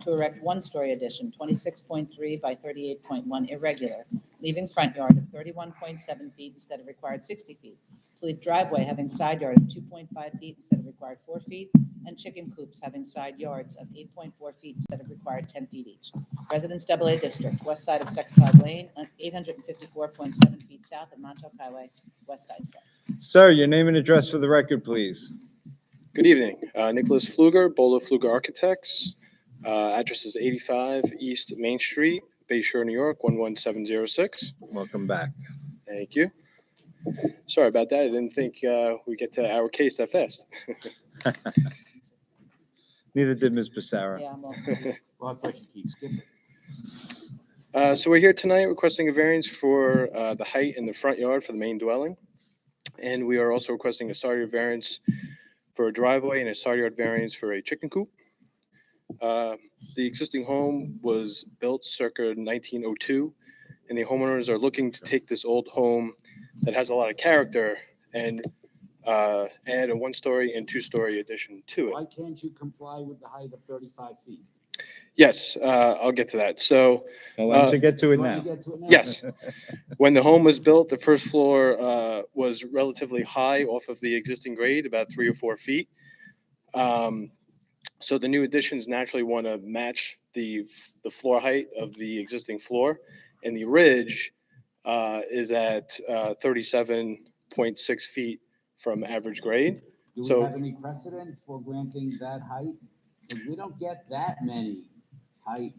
To erect one-story addition, 26.3 by 38.1 irregular, leaving front yard of 31.7 feet instead of required 60 feet. To leave driveway having side yard of 2.5 feet instead of required 4 feet, and chicken coops having side yards of 8.4 feet instead of required 10 feet each. Residence AA District, west side of Sector 5 Lane, 854.7 feet south of Montauk Highway, West Islip. Sir, your name and address for the record, please. Good evening. Nicholas Fluger, Bolo Fluger Architects. Address is 85 East Main Street, Bay Shore, New York, 11706. Welcome back. Thank you. Sorry about that. I didn't think we get to our case that fast. Neither did Ms. Becerra. Yeah, I'm all Well, I thought you keep skipping. So we're here tonight requesting a variance for the height in the front yard for the main dwelling. And we are also requesting a side yard variance for a driveway and a side yard variance for a chicken coop. The existing home was built circa 1902, and the homeowners are looking to take this old home that has a lot of character and add a one-story and two-story addition to it. Why can't you comply with the height of 35 feet? Yes, I'll get to that. So, Well, why don't you get to it You want now? to get to it now? yes, when the home was built, the first floor was relatively high off of the existing grade, about 3 or 4 feet. So the new additions naturally want to match the floor height of the existing floor, and the ridge is at 37.6 feet from average grade. Do we So- have any precedent for granting that height? 'Cause we don't get that many height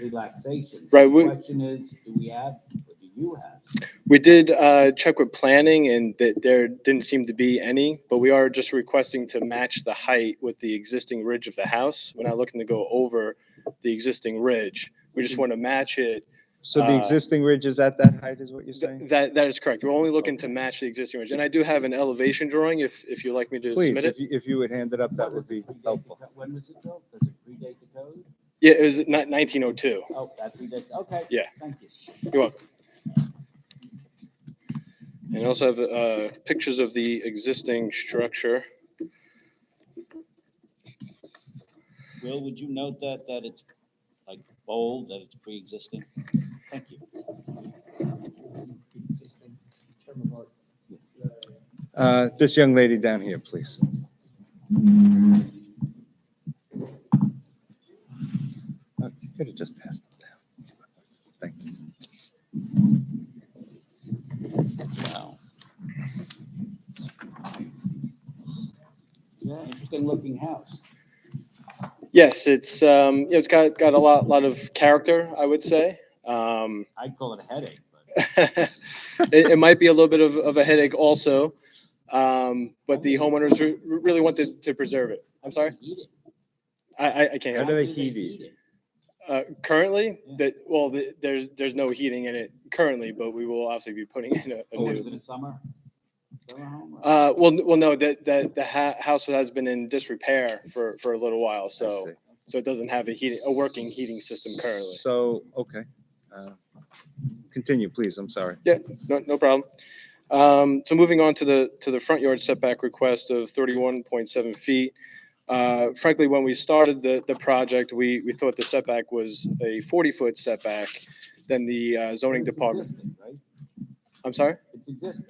relaxations. Right, The we- question is, do we have, or do you have? We did check with planning, and that there didn't seem to be any, but we are just requesting to match the height with the existing ridge of the house. We're not looking to go over the existing ridge. We just want to match it. So the existing ridge is at that height, is what you're saying? That is correct. We're only looking to match the existing ridge. And I do have an elevation drawing if you'd like me to Please, submit it. if you would hand it up, that would be helpful. When was it built? Does it predate the code? Yeah, it was not 1902. Oh, that predates, okay. Yeah. Thank you. You're welcome. And I also have pictures of the existing structure. Will, would you note that it's like bold, that it's pre-existing? Thank you. This young lady down here, please. Oh, you could have just passed them down. Thank you. Wow. Yeah, interesting looking house. Yes, it's it's got a lot of character, I would say. I'd call it a headache, but. It might be a little bit of a headache also, but the homeowners really wanted to preserve it. I'm sorry? I can't hear. How do they heat it? Currently, there's no heating in it currently, but we will obviously be putting in a Oh, is it new. a summer home? or- Well, no, the house has been in disrepair for a little while, so it doesn't have a working heating system currently. So, okay. Continue, please. I'm sorry. Yeah, no problem. So moving on to the front yard setback request of 31.7 feet. Frankly, when we started the project, we thought the setback was a 40-foot setback. Then the zoning It's department. existing, right? I'm sorry? It's existing.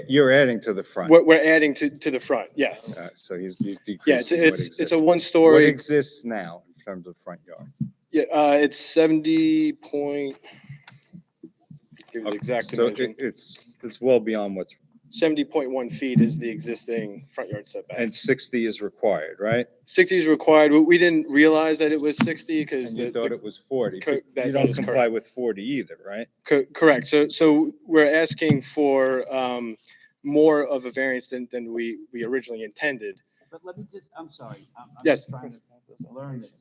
You're adding to the front. We're adding to the front, yes. So he's decreasing Yeah, what it's exists. a What one-story. exists now in terms of front yard? Yeah, it's 70 point. Give you the exact So dimension. it's well beyond what's, 70.1 feet is the existing front yard setback. and 60 is required, right? 60 is required. We didn't realize that it was 60 because And you thought it was 40. Co- but that- You that don't is comply correct. with 40 either, right? Correct. So we're asking for more of a variance than we originally intended. But let me just, I'm sorry, I'm Yes. just trying to learn this.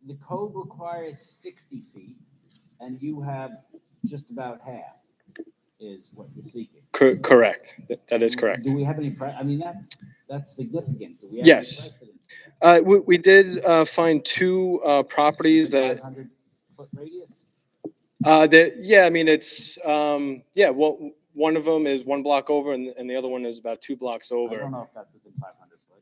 The code requires 60 feet, and you have just about half is what you're seeking. Correct. That is correct. Do we have any, I mean, that's significant. Do we have any Yes. precedent? We did find two properties that, 500-foot radius? yeah, I mean, it's, well, one of them is 1 block over and the other one is about 2 blocks I over. don't know if that's within 500 foot.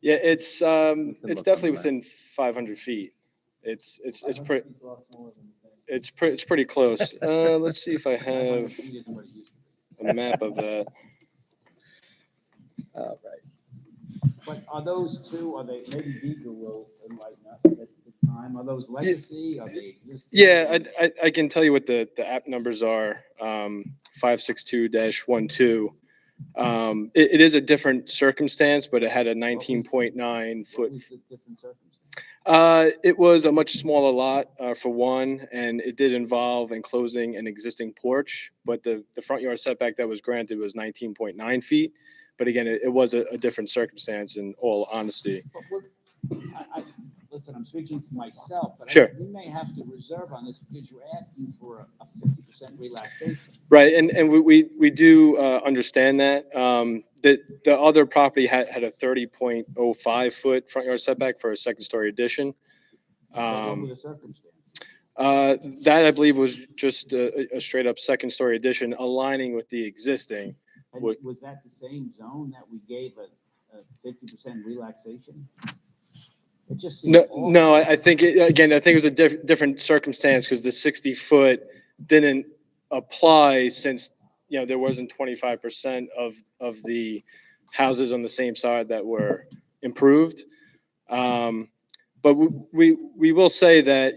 Yeah, it's look on definitely the map. within 500 feet. It's pretty, It's a lot smaller than you think. it's pretty close. Let's see if I 500 have feet isn't what it used to be. a map of that. All right. But are those two, are they, maybe Deidre will enlighten us at the time, are those legacy, are they existing? Yeah, I can tell you what the app numbers are, 562-12. It is a different circumstance, but it had a 19.9 foot. What was the different circumstance? It was a much smaller lot, for one, and it did involve enclosing an existing porch, but the front yard setback that was granted was 19.9 feet. But again, it was a different circumstance in all honesty. But listen, I'm speaking for myself, but Sure. we may have to reserve on this because you're asking for a 50% relaxation. Right, and we do understand that. The other property had a 30.05 foot front yard setback for a second story addition. What were the circumstances? That I believe was just a straight up second story addition aligning with the existing. And was that the same zone that we gave a 50% relaxation? It just seems No, awful. no, I think, again, I think it was a different circumstance because the 60 foot didn't apply since, there wasn't 25% of the houses on the same side that were improved. But we will say that,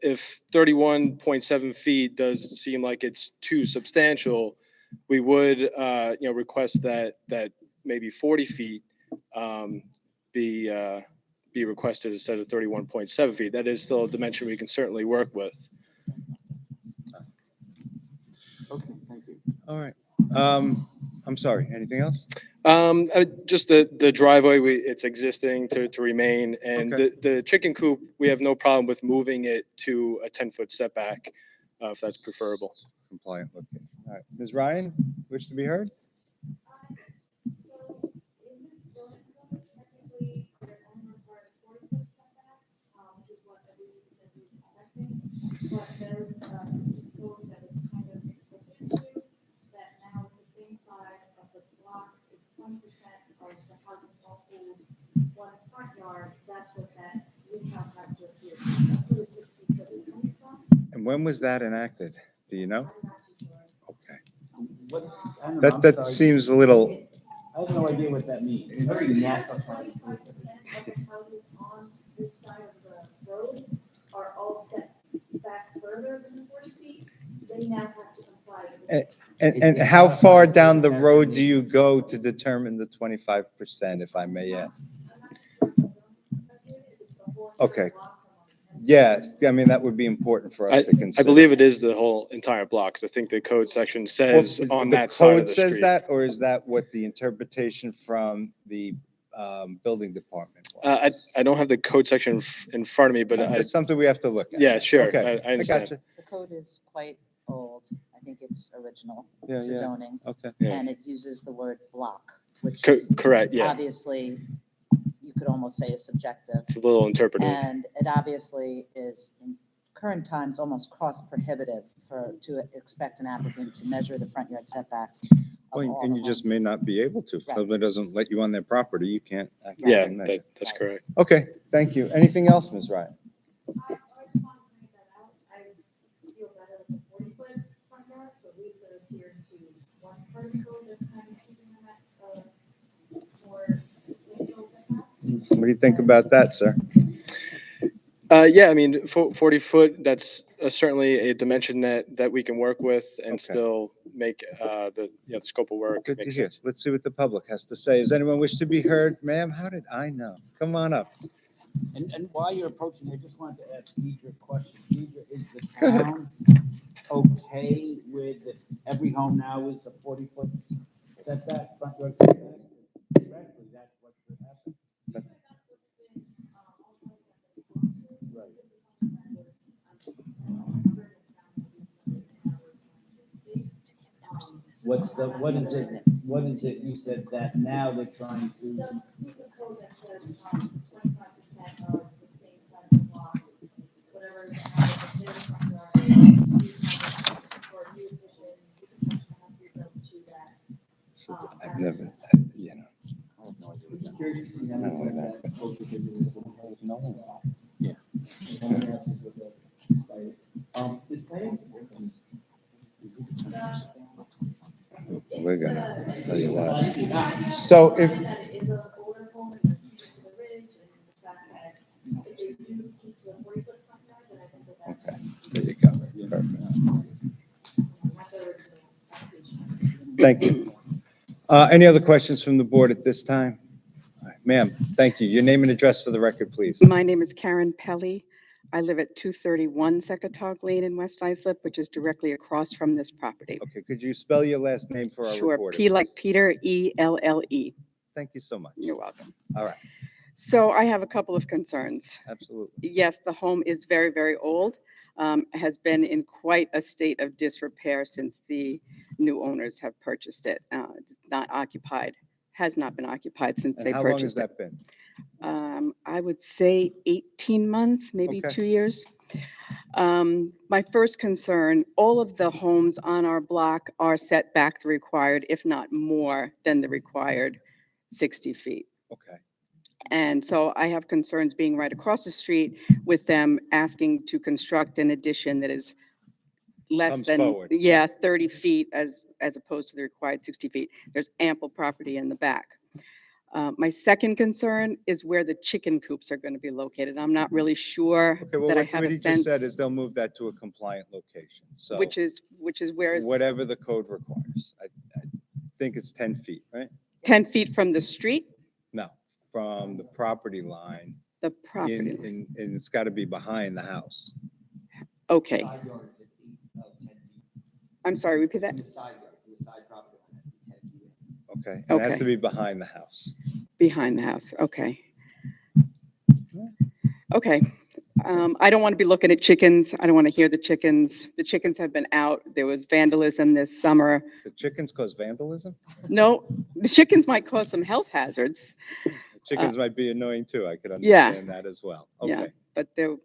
if 31.7 feet does seem like it's too substantial, we would, request that maybe 40 feet be requested instead of 31.7 feet. That is still a dimension we can certainly work with. Okay, thank you. All right. I'm sorry, anything else? Just the driveway, it's existing to remain, and Okay. the chicken coop, we have no problem with moving it to a 10-foot setback, if that's preferable. Compliant location. All right. Ms. Ryan, wish to be heard? But there's a code that was kind of looked into, that now the same side of the block, if 20% of the houses all hold one front yard, that's what that new house has to appear. That's where the 60 foot is coming from. And when was that enacted? Do you know? Okay. I don't know, I'm That sorry. seems a little, I have no idea what that means. It's very NASA. 25% of the houses on this side of the road are all set back further than the 40 feet. They now have to comply with this. and how far down the road do you go to determine the 25%, if I may ask? Okay. Yes, I mean, that would be important for us to I consider. believe it is the whole entire block, 'cause I think the code section says Well, on the that side of code the says street. that, or is that what the interpretation from the building department was? I don't have the code section in front of me, but It's something we have to look at. yeah, sure. Okay, I understand. got you. The code is quite old. I think it's original Yeah, to yeah. zoning. Okay. Yeah. And it uses the word block, which Co- is correct, yeah. obviously, you could almost say is subjective. It's a little interpretive. And it obviously is, in current times, almost cost prohibitive to expect an applicant to measure the front yard setbacks of Well, all and the you just homes. may not be able to. If Right. somebody doesn't let you on their property, you can't. Yeah, measure. that's correct. Okay, thank you. Anything else, Ms. Ryan? I just want to point that out. I feel better with the 40 foot front yard, so at least it adhered to one part of the code that's kind of keeping them at more substantial setback. What do you think about that, sir? Yeah, I mean, 40 foot, that's certainly a dimension that we can work with and Okay. still make the scope of work. Good to make hear. sense. Let's see what the public has to say. Does anyone wish to be heard? Ma'am, how did I know? Come on up. And while you're approaching, I just wanted to ask Deidre a question. Deidre, is the Go ahead. town okay with if every home now is a 40-foot setback, front yard setback? Theoretically, that's what should happen. Right. What is it you said that now they're trying to? The piece of code that says 25% of the same side of the block, whatever the house is, their front yard, you have it for a new addition, you can touch the house you're built to that. I've never, you know. I'm just curious to see how No, much no. that scope of it is. Yeah. Is planning support? We're gonna tell you what. So if, That it is a older home in the Thank you. Any other questions from the board at this time? All right, ma'am, thank you. Your name and address for the record, please. My name is Karen Pelly. I live at 231 Secretog Lane in West Islip, which is directly across from this property. Okay, could you spell your last name for our Sure, reporter? P like Peter, E-L-L-E. Thank you so much. You're welcome. All right, So I have a couple of concerns. absolutely. Yes, the home is very, very old, has been in quite a state of disrepair since the new owners have purchased it. Not occupied, has not been occupied since And they how long has purchased it. that been? I would say 18 months, maybe Okay. 2 years. My first concern, all of the homes on our block are set back the required, if not more than the required 60 feet. Okay. And so I have concerns being right across the street with them asking to construct an addition that is less Comes than, forward. yeah, 30 feet as opposed to the required 60 feet. There's ample property in the back. My second concern is where the chicken coops are going to be located. I'm not really sure Okay, well, that I what have a he just said sense, is they'll move that to a compliant location. So which is where is whatever the code requires. I think it's 10 feet, right? 10 feet from the street, No, from the property line. the property. And it's got to be behind the house. Okay, Side yard is at 10 feet. I'm sorry, repeat that. From the side yard, from the side property line, has to be 10 feet in. Okay, and it has Okay. to be behind the house. Behind the house, okay. Okay, I don't want to be looking at chickens. I don't want to hear the chickens. The chickens have been out. There was vandalism this summer. The chickens cause vandalism? No, the chickens might cause some health hazards. Chickens might be annoying too. I could yeah. understand that as well. Yeah, Okay. but they're,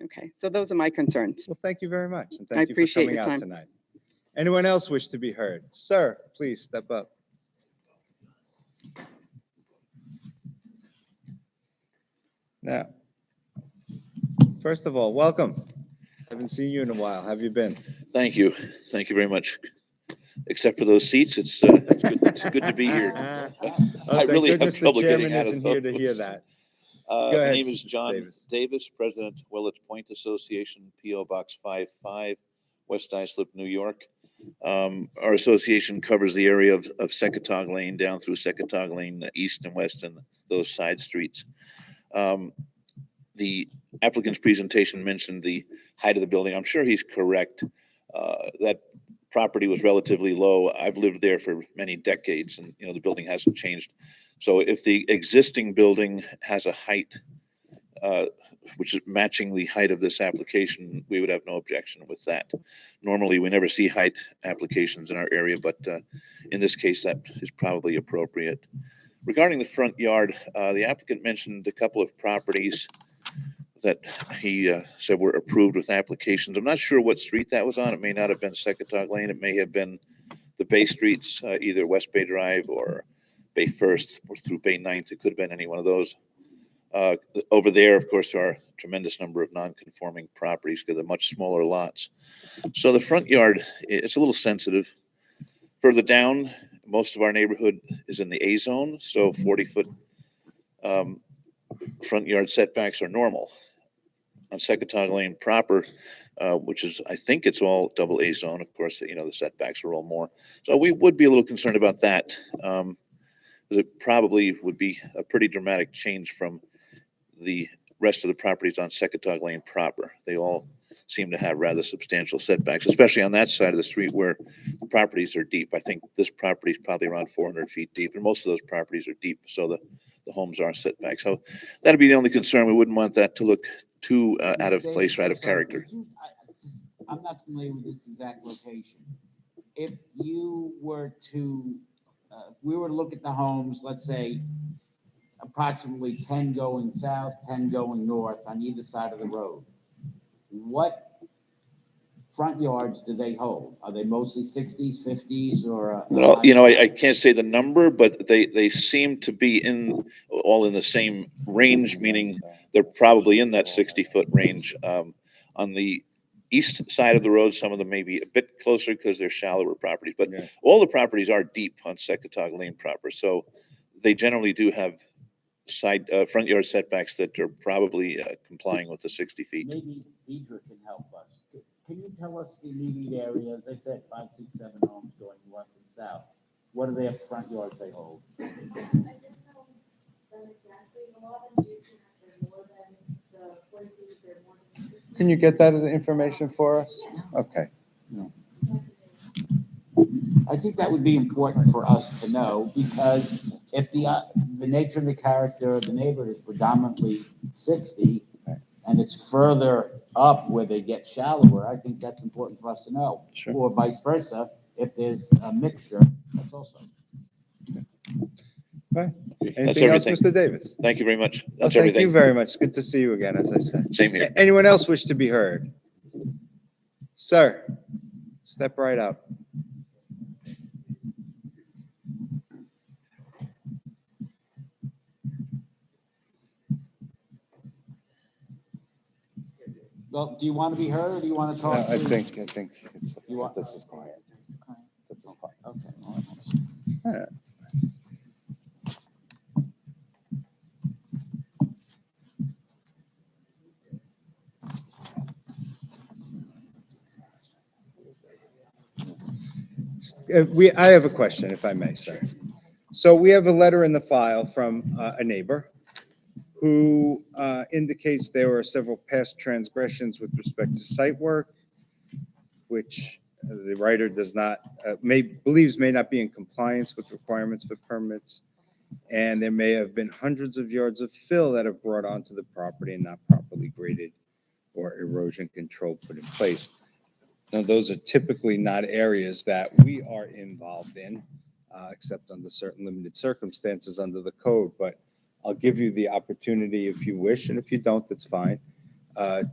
okay, so those are my concerns. Well, thank you very much. And I thank you for appreciate coming your out time. tonight. Anyone else wish to be heard? Sir, please step up. Now, first of all, welcome. Haven't seen you in a while. How have you been? Thank you. Thank you very much. Except for those seats, it's good to be here. Oh, I thank really have goodness the trouble chairman getting out isn't of here to hear those. that. My Go ahead, name is John Davis. Davis, President, Willets Point Association, P.O. Box 55, West Islip, New York. Our association covers the area of Secretog Lane down through Secretog Lane, east and west, and those side streets. The applicant's presentation mentioned the height of the building. I'm sure he's correct. That property was relatively low. I've lived there for many decades, and the building hasn't changed. So if the existing building has a height which is matching the height of this application, we would have no objection with that. Normally, we never see height applications in our area, but in this case, that is probably appropriate. Regarding the front yard, the applicant mentioned a couple of properties that he said were approved with applications. I'm not sure what street that was on. It may not have been Secretog Lane. It may have been the Bay Streets, either West Bay Drive or Bay First or through Bay Ninth. It could have been any one of those. Over there, of course, there are a tremendous number of non-conforming properties because they're much smaller lots. So the front yard, it's a little sensitive. Further down, most of our neighborhood is in the A zone, so 40-foot front yard setbacks are normal. On Secretog Lane proper, which is, I think it's all double A zone, of course, the setbacks are all more. So we would be a little concerned about that. It probably would be a pretty dramatic change from the rest of the properties on Secretog Lane proper. They all seem to have rather substantial setbacks, especially on that side of the street where the properties are deep. I think this property is probably around 400 feet deep, and most of those properties are deep, so the homes are setback. So that'd be the only concern. We wouldn't want that to look too out of place or out of character. I'm not familiar with this exact location. If you were to, if we were to look at the homes, let's say approximately 10 going south, 10 going north on either side of the road, what front yards do they hold? Are they mostly 60s, 50s, or? Well, I can't say the number, but they seem to be all in the same range, meaning they're probably in that 60-foot range. On the east side of the road, some of them may be a bit closer because they're shallower properties, but all the properties are deep on Secretog Lane proper. So they generally do have front yard setbacks that are probably complying with the 60 feet. Maybe Deidre can help us. Can you tell us the immediate area? As I said, 5, 6, 7 homes going north and south. What do their front yards they hold? Can you get that information for us? Okay. I think that would be important for us to know, because if the nature and the character of the neighborhood is predominantly 60, and it's further up where they get shallower, I think that's important for us to know. Sure. Or vice versa, if there's a mixture, that's also. Right. That's Anything else, everything. Mr. Davis? Thank you very much. Well, That's thank everything. you very much. Good to see you again, as I said. Same here. Anyone else wish to be heard? Sir, step right up. Well, do you want to be heard, or do you want to No, talk? I to- think it's, You want- this is quiet. This is quiet. Okay. All right. I have a question, if I may, sir. So we have a letter in the file from a neighbor who indicates there were several past transgressions with respect to site work, which the writer does not, believes may not be in compliance with requirements for permits. And there may have been hundreds of yards of fill that have brought onto the property and not properly graded or erosion control put in place. Now, those are typically not areas that we are involved in, except under certain limited circumstances under the code. But I'll give you the opportunity if you wish, and if you don't, that's fine,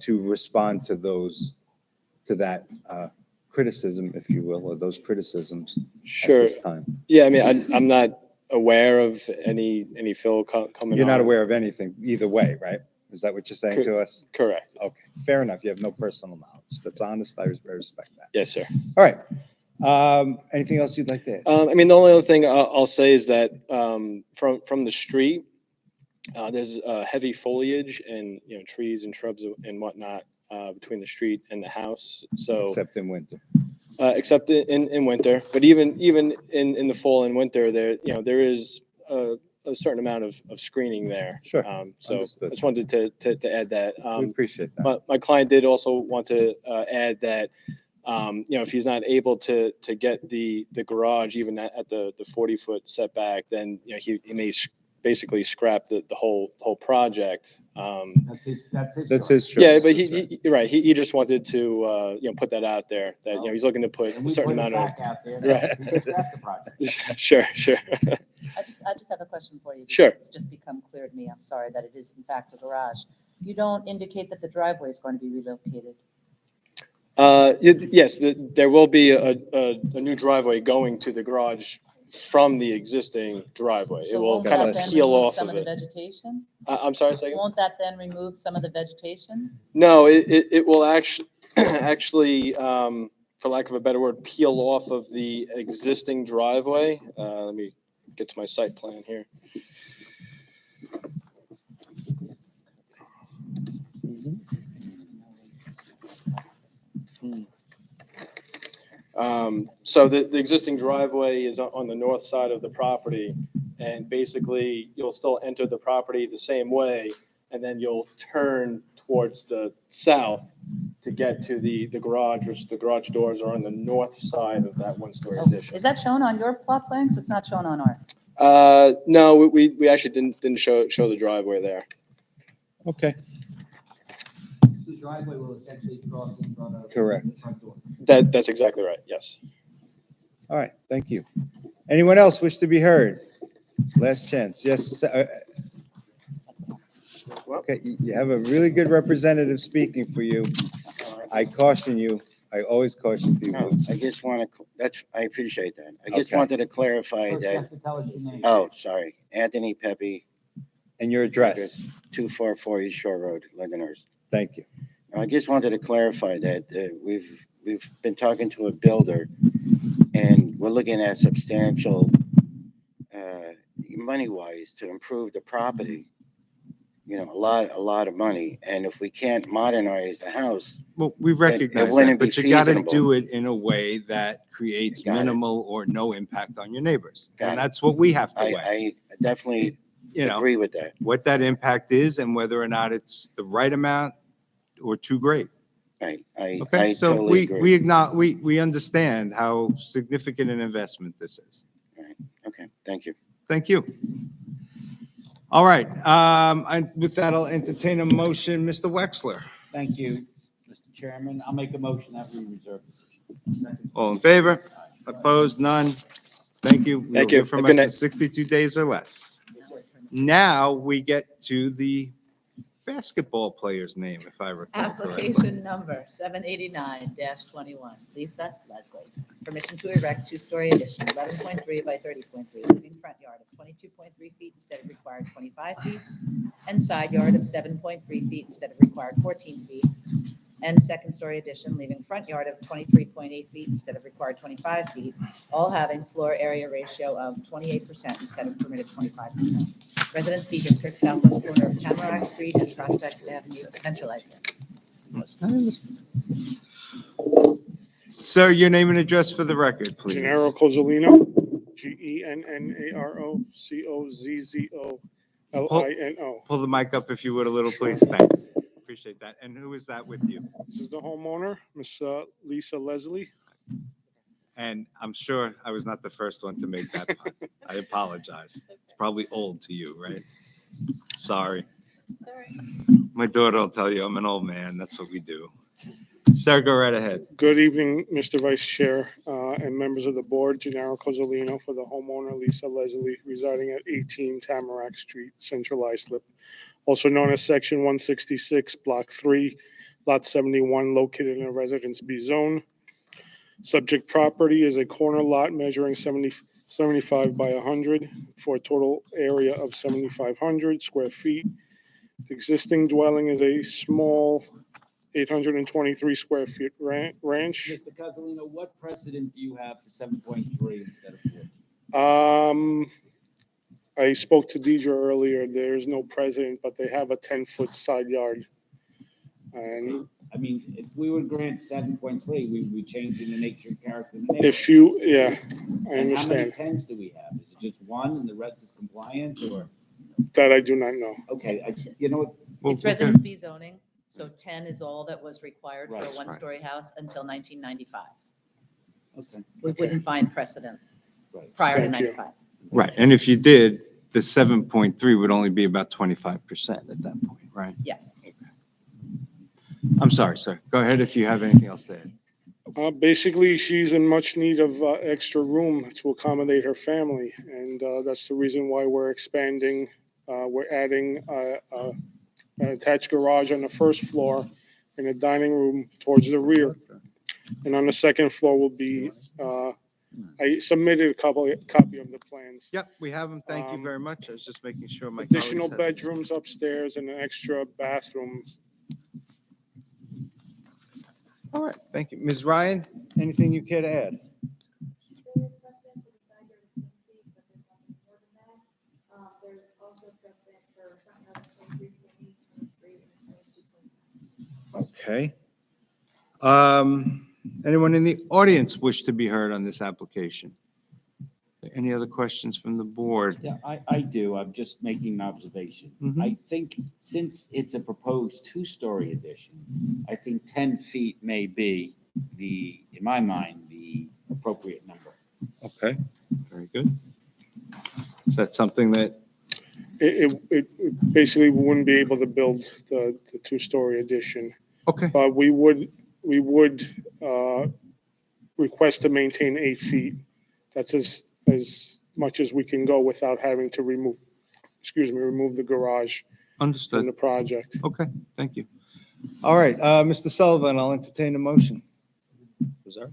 to respond to that criticism, if you will, or those criticisms at Sure. this time. Yeah, I mean, I'm not aware of any fill coming You're not on. aware of anything either way, right? Is that what you're saying to us? Correct. Okay, fair enough. You have no personal knowledge. That's honest. I respect that. Yes, sir. All right. Anything else you'd like to add? I mean, the only other thing I'll say is that from the street, there's heavy foliage and, trees and shrubs and whatnot between the street and the house. So Except in winter. except in winter, but even in the fall and winter, there is a certain amount of screening there. Sure. So Understood. I just wanted to add that. We appreciate that. But my client did also want to add that, if he's not able to get the garage even at the 40-foot setback, then, he may basically scrap the whole project. That's his choice. Yeah, but you're right. He just wanted to, put that out there, that, he's looking to put And a we certain put it amount of. back out there. Right. We just got the project. Sure. I just have a question for you. because Sure. It's just become clear to me, I'm sorry, that it is in fact a garage. You don't indicate that the driveway is going to be relocated. Yes, there will be a new driveway going to the garage from the existing driveway. It So will won't kind that of then peel remove off some of of the it. vegetation? I'm sorry, say again? Won't that then remove some of the vegetation? No, it will actually, for lack of a better word, peel off of the existing driveway. Let me get to my site plan here. So the existing driveway is on the north side of the property, and basically you'll still enter the property the same way, and then you'll turn towards the south to get to the garage, which the garage doors are on the north side of that one-story addition. Is that shown on your plot plans? It's not shown on ours. No, we actually didn't show the driveway there. Okay. The driveway will essentially cross in front of. Correct. the front door. That's exactly right, yes. All right, thank you. Anyone else wish to be heard? Last chance. Yes. Okay, you have a really good representative speaking for you. I caution you. I always caution people. No, I just want to, I appreciate that. I just Okay. wanted to clarify First, you that, have to tell us your name. oh, sorry, Anthony Pepe. And your address? 244 East Shore Road, Lindenhurst. Thank you. I just wanted to clarify that we've been talking to a builder, and we're looking at substantial money-wise to improve the property. you know, a lot of money. And if we can't modernize the house, Well, we it recognize that, wouldn't be but you got to feasible. do it in a way that creates Got it. minimal or no impact on your neighbors. Got And it. that's what we have to weigh. I definitely You know, agree with that. what that impact is and whether or not it's the right amount or too great. Right. I Okay, so totally we agree. acknowledge, we understand how significant an investment this is. Right. Okay, thank you. Thank you. All right, with that, I'll entertain a motion. Mr. Wexler, Thank you, Mr. Chairman. I'll make a motion that we reserve decision. all in favor? Opposed? None? Thank you. You'll Thank you. hear from Have a us good in night. 62 days or less. Now we get to the basketball player's name, if I recall correctly. Application number 789-21, Lisa Leslie. Permission to erect two-story addition, 11.3 by 30.3, living front yard of 22.3 feet instead of required 25 feet, and side yard of 7.3 feet instead of required 14 feet, and second-story addition, leaving front yard of 23.8 feet instead of required 25 feet, all having floor area ratio of 28% instead of permitted 25%. Residence B District, southwest corner of Tamarack Street and Prospect Avenue, Central Iceland. Sir, your name and address for the record, please. Gennaro Cozzolino, Gennaro. Pull the mic up if you would a little, please. Thanks. Appreciate that. And who is that with you? This is the homeowner, Miss Lisa Leslie. And I'm sure I was not the first one to make that pun. I apologize. It's probably old to you, right? Sorry. My daughter will tell you I'm an old man. That's what we do. Sir, go right ahead. Good evening, Mr. Vice Chair and members of the board. Gennaro Cozzolino for the homeowner, Lisa Leslie, residing at 18 Tamarack Street, Central Islip, also known as Section 166, Block 3, Lot 71, located in a Residence B zone. Subject property is a corner lot measuring 75 by 100 for a total area of 7,500 square feet. The existing dwelling is a small 823 square feet ranch. Mr. Cozzolino, what precedent do you have for 7.3 instead of 4? I spoke to Deidre earlier. There's no precedent, but they have a 10-foot side yard. And I mean, if we would grant 7.3, we would be changing the nature and character of the neighborhood. if you, yeah, I And how many understand. pens do we have? Is it just one and the rest is compliant or? That I do not know. Okay, you know what? It's Residence B zoning, so 10 is all that was required for a Right. one-story house until 1995. Okay. We wouldn't find precedent Right. prior to Thank you. 95. Right. And if you did, the 7.3 would only be about 25% at that point, right? Yes. I'm sorry, sir. Go ahead if you have anything else to add. Basically, she's in much need of extra room to accommodate her family, and that's the reason why we're expanding. We're adding an attached garage on the first floor and a dining room towards the rear. And on the second floor will be, I submitted a copy of the plans. Yep, we have them. Thank you very much. I was just making sure my Additional colleagues had- bedrooms upstairs and an extra bathroom. All right, thank you. Ms. Ryan, anything you care to add? There is precedent for the side yard of 10 feet, but there's nothing more than that. There's also precedent for front yard of 23.8, 23, and 22.9. Okay. Anyone in the audience wish to be heard on this application? Any other questions from the board? Yeah, I do. I'm just making an observation. Mhm. I think since it's a proposed two-story addition, I think 10 feet may be in my mind, the appropriate number. Okay, very good. Is that something that, It basically wouldn't be able to build the two-story addition. okay, But we would request to maintain 8 feet. That's as much as we can go without having to remove the garage from understood? the project. Okay, thank you. All right, Mr. Sullivan, I'll entertain a motion. Reserve?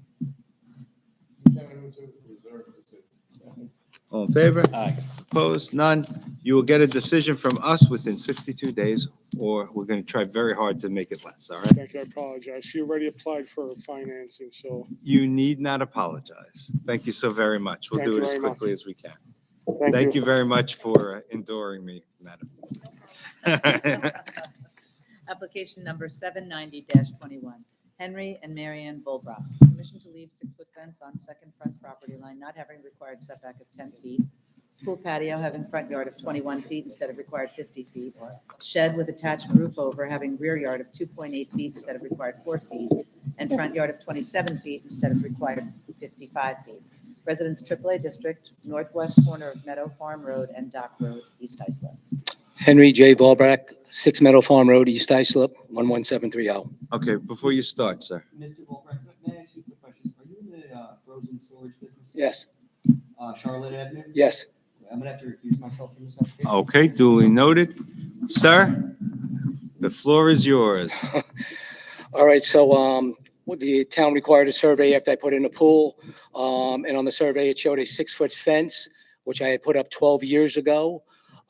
All in favor? Aye. Opposed? None. You will get a decision from us within 62 days, or we're going to try very hard to make it less, all right? Thank you, I apologize. She already applied for financing, so You need not apologize. Thank you so very much. We'll Thank do you it as very much. quickly as we can. thank Thank you. you very much for enduring me, madam. Application number 790-21, Henry and Marianne Bulbrock. Permission to leave 6-foot fence on second front property line, not having required setback of 10 feet. Pool patio having front yard of 21 feet instead of required 50 feet. Shed with attached roof over having rear yard of 2.8 feet instead of required 4 feet. And front yard of 27 feet instead of required 55 feet. Residence AAA District, northwest corner of Meadow Farm Road and Dock Road, East Islip. Henry J. Bulbrock, 6 Meadow Farm Road, East Islip, 11730. Okay, before you start, sir. Mr. Wolfram, may I ask you a quick question? Are you in the frozen storage business? Yes, Charlotte Avenue? yes. I'm gonna have to recuse myself from this application. Okay, duly noted. Sir, the floor is yours. All right, so the town required a survey after I put in a pool. And on the survey, it showed a 6-foot fence, which I had put up 12 years ago.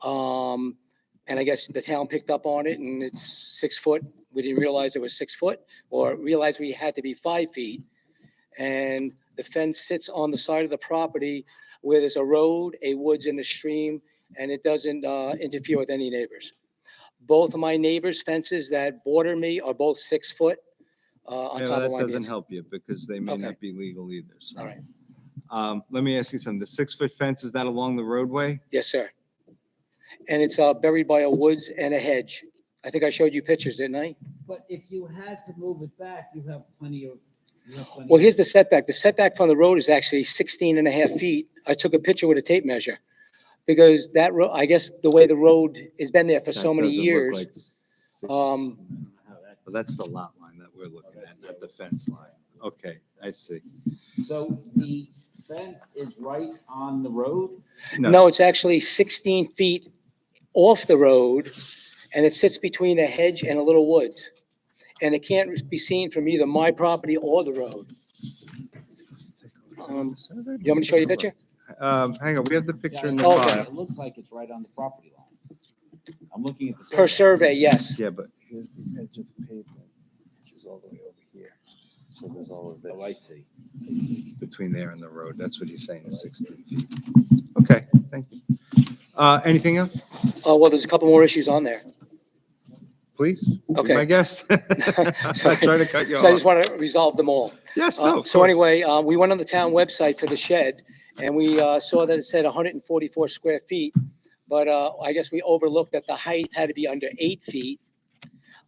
And I guess the town picked up on it and it's 6 foot. We didn't realize it was 6 foot or realize we had to be 5 feet. And the fence sits on the side of the property where there's a road, a woods and a stream, and it doesn't interfere with any neighbors. Both of my neighbors' fences that border me are both 6 foot on Yeah, top of that my doesn't fence. help you because they may Okay. not be legal either. So. All right. Let me ask you something. The 6-foot fence, is that along the roadway? Yes, sir. And it's buried by a woods and a hedge. I think I showed you pictures, didn't I? But if you had to move it back, you have plenty of. Well, here's the setback. The setback from the road is actually 16 and a half feet. I took a picture with a tape measure. Because that road, I guess the way the road has been there for so That many doesn't look years. like 6 um, Well, that's the lot line that we're looking at, not the fence line. Okay, I see. So the fence is right on the road? No, it's actually 16 feet off the road and it sits between a hedge and a little woods. And it can't be seen from either my property or the road. You want me to show you a picture? Hang on, we have the picture in the Okay. file. It looks like it's right on the property line. I'm looking at the. Per survey, yes. Yeah, but Here's the edge of pavement, which is all the way over here. So there's all of this. Oh, I see. between there and the road, that's what he's saying, is 16 feet. Okay, thank you. Anything else, Well, there's a couple more issues on there. please? Be Okay. My guest. I'm not trying to cut you So I just off. want to resolve them all. Yes, no, of So course. anyway, we went on the town website for the shed and we saw that it said 144 square feet. But I guess we overlooked that the height had to be under 8 feet.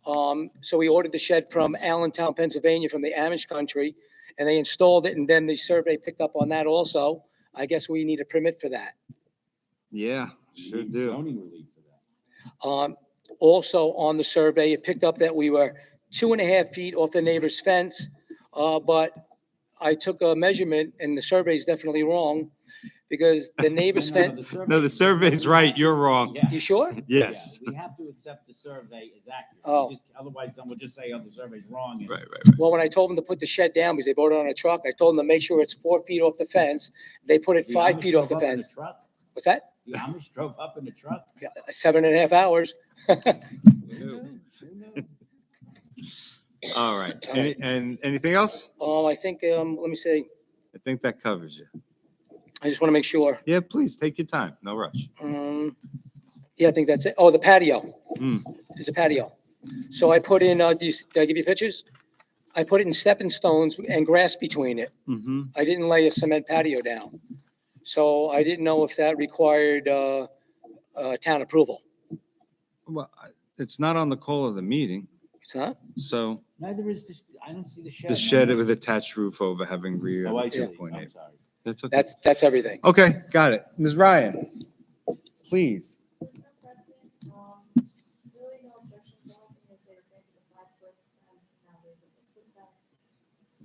So we ordered the shed from Allentown, Pennsylvania, from the Amish country, and they installed it. And then the survey picked up on that also. I guess we need a permit for that. Yeah, sure do. Zoning relief for that. Also on the survey, it picked up that we were 2.5 feet off the neighbor's fence. But I took a measurement and the survey is definitely wrong because the neighbor's fence. No, the survey's right, you're wrong. You sure? Yes. Yeah, we have to accept the survey is accurate. Oh. We just- Otherwise, then we'll just say, oh, the survey's wrong. and- Right. Well, when I told them to put the shed down because they bought it on a truck, I told them to make sure it's 4 feet off the fence. They put it The 5 Amish feet off the drove up in a fence. truck? What's that? The Amish drove up in a truck? Yeah, 7.5 hours. All right. And anything else? I think, let me see. I think that covers you. I just want to make sure. Yeah, please, take your time. No rush. Yeah, I think that's it. Oh, the patio. Hmm. There's a patio. So I put in, did I give you pictures? I put it in stepping stones and grass between it. Mm-hmm. I didn't lay a cement patio down. So I didn't know if that required town approval. Well, it's not on the call of the meeting, It's not? so Neither is the, I don't see the shed. the shed with attached roof over having rear Oh, I see. 2.8. I'm sorry. That's okay. That's everything. Okay, got it. Ms. Ryan, please.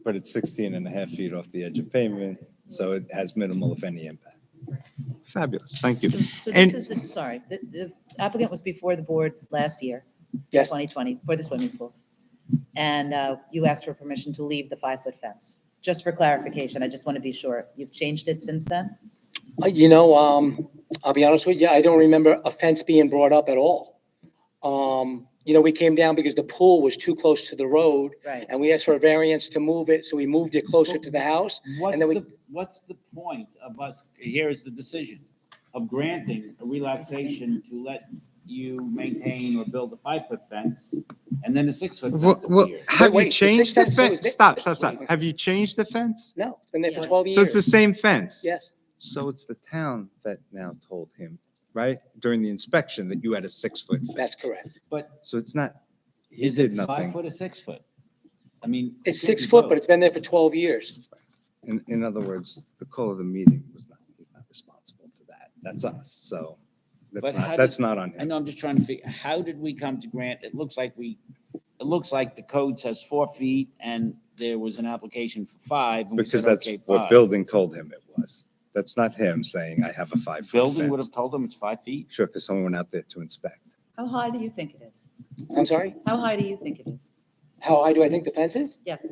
But it's 16 and a half feet off the edge of pavement, so it has minimal, if any, impact. Fabulous, thank you. So And- this is, sorry, the applicant was before the board last year, Yes. 2020, for the swimming pool. And you asked for permission to leave the 5-foot fence. Just for clarification, I just want to be sure. You've changed it since then? I'll be honest with you, I don't remember a fence being brought up at all. We came down because the pool was too close to the road. Right. And we asked for a variance to move it, so we moved it closer to the house. What's And then we, what's the point of us, here's the decision, of granting a relaxation to let you maintain or build a 5-foot fence, and then a 6-foot Well, fence well, appears. have you wait, the changed six the fence fence? was Stop. Have you changed the fence? No, it's been there for 12 years. So it's the same fence? Yes, So it's the town that now told him, right, during the inspection that you had a 6-foot fence? that's correct. But So it's not, he is did it nothing. 5 foot or 6 foot? I mean. It's it could 6 be foot, both. but it's been there for 12 years. In other words, the call of the meeting was not, he's not responsible for that. That's us. So But how that's did- not on I him. know, I'm just trying to figure, how did we come to grant, it looks like the code says 4 feet and there was an application for 5. And we Because said, that's okay, what 5. building told him it was. That's not him saying, I have a 5-foot Building would fence. have told them it's 5 feet? Sure, because someone went out there to inspect. How high do you think it is? I'm sorry? How high do you think it is? How high do I think the fence is? Yes.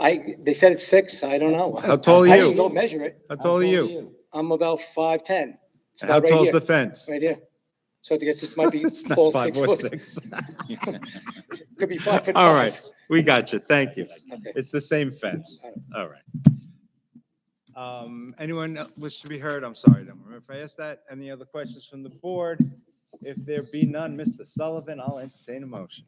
They said it's 6, I don't know. How tall are I you? didn't go measure it. How tall are you? I'm about 5'10". It's And how about right tall's here, the fence? right here. So I guess it might be It's not full 5 6 or foot. 6. Could be 5'5". All right, we got you. Thank you. Okay. It's the same fence. All right. Anyone wish to be heard? I'm sorry, I don't remember if I asked that. Any other questions from the board? If there be none, Mr. Sullivan, I'll entertain a motion.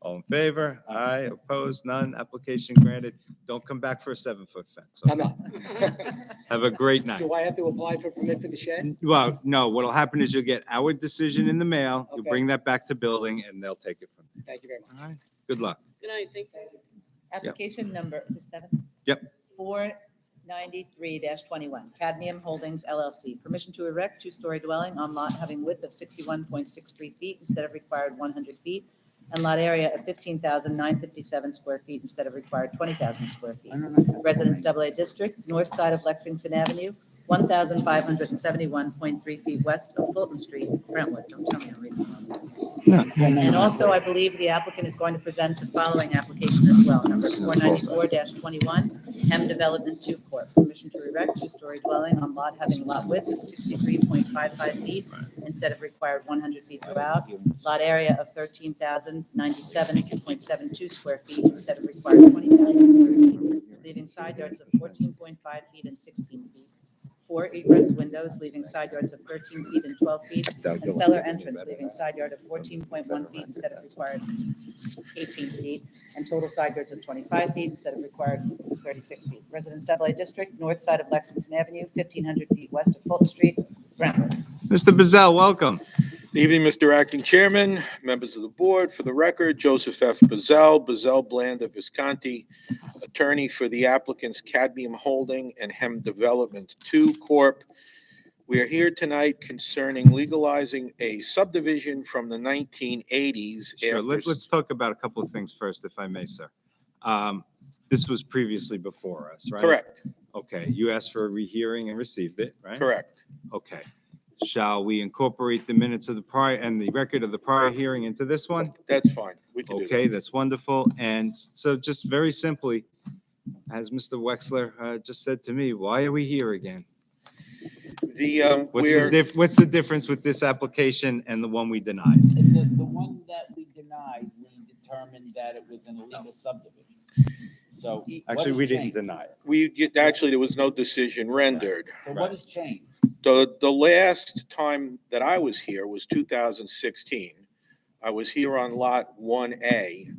All in favor? Aye, opposed, none, application granted. Don't come back for a 7-foot fence. I'm okay? not. Have a great night. Do I have to apply for permit for the shed? Well, no, what'll happen is you'll get our decision in the mail. You'll Okay. bring that back to building and they'll take it from there. Thank you very much. All right, good luck. Good night, thank you. Application number, is it 7? Yep. 493-21, Cadmium Holdings LLC. Permission to erect 2-story dwelling on lot having width of 61.63 feet instead of required 100 feet, and lot area of 15,957 square feet instead of required 20,000 square feet. Residence AA District, north side of Lexington Avenue, 1,571.3 feet west of Fulton Street, Brentwood. Don't tell me I'm reading wrong. And also, I believe the applicant is going to present the following application as well, number 494-21, M Development 2 Corp. Permission to erect 2-story dwelling on lot having lot width of 63.55 feet instead of required 100 feet throughout, lot area of 13,097.72 square feet instead of required 20,000 square feet, leaving side yards of 14.5 feet and 16 feet. 4 egress windows, leaving side yards of 13 feet and 12 feet, and cellar entrance, leaving side yard of 14.1 feet instead of required 18 feet, and total side yards of 25 feet instead of required 36 feet. Residence AA District, north side of Lexington Avenue, 1,500 feet west of Fulton Street, Brentwood. Mr. Bazell, welcome. Good evening, Mr. Acting Chairman, members of the board. For the record, Joseph F. Bazell, Bazell Blanda Visconti, attorney for the applicants Cadmium Holding and Hem Development 2 Corp. We are here tonight concerning legalizing a subdivision from the 1980s. Sure, after- let's talk about a couple of things first, if I may, sir. This was previously before us, right? Correct, Okay, you asked for a rehearing and received it, right? correct. Okay. Shall we incorporate the minutes of the prior and the record of the prior hearing into this one? That's fine. We can do that. Okay, that's wonderful. And so just very simply, as Mr. Wexler just said to me, why are we here again? What's the difference with this application and the one we denied? The one that we denied, we determined that it was an illegal subdivision. So. what Actually, has we didn't changed? deny it. Actually, there was no decision rendered. So what has changed? The last time that I was here was 2016. I was here on Lot 1A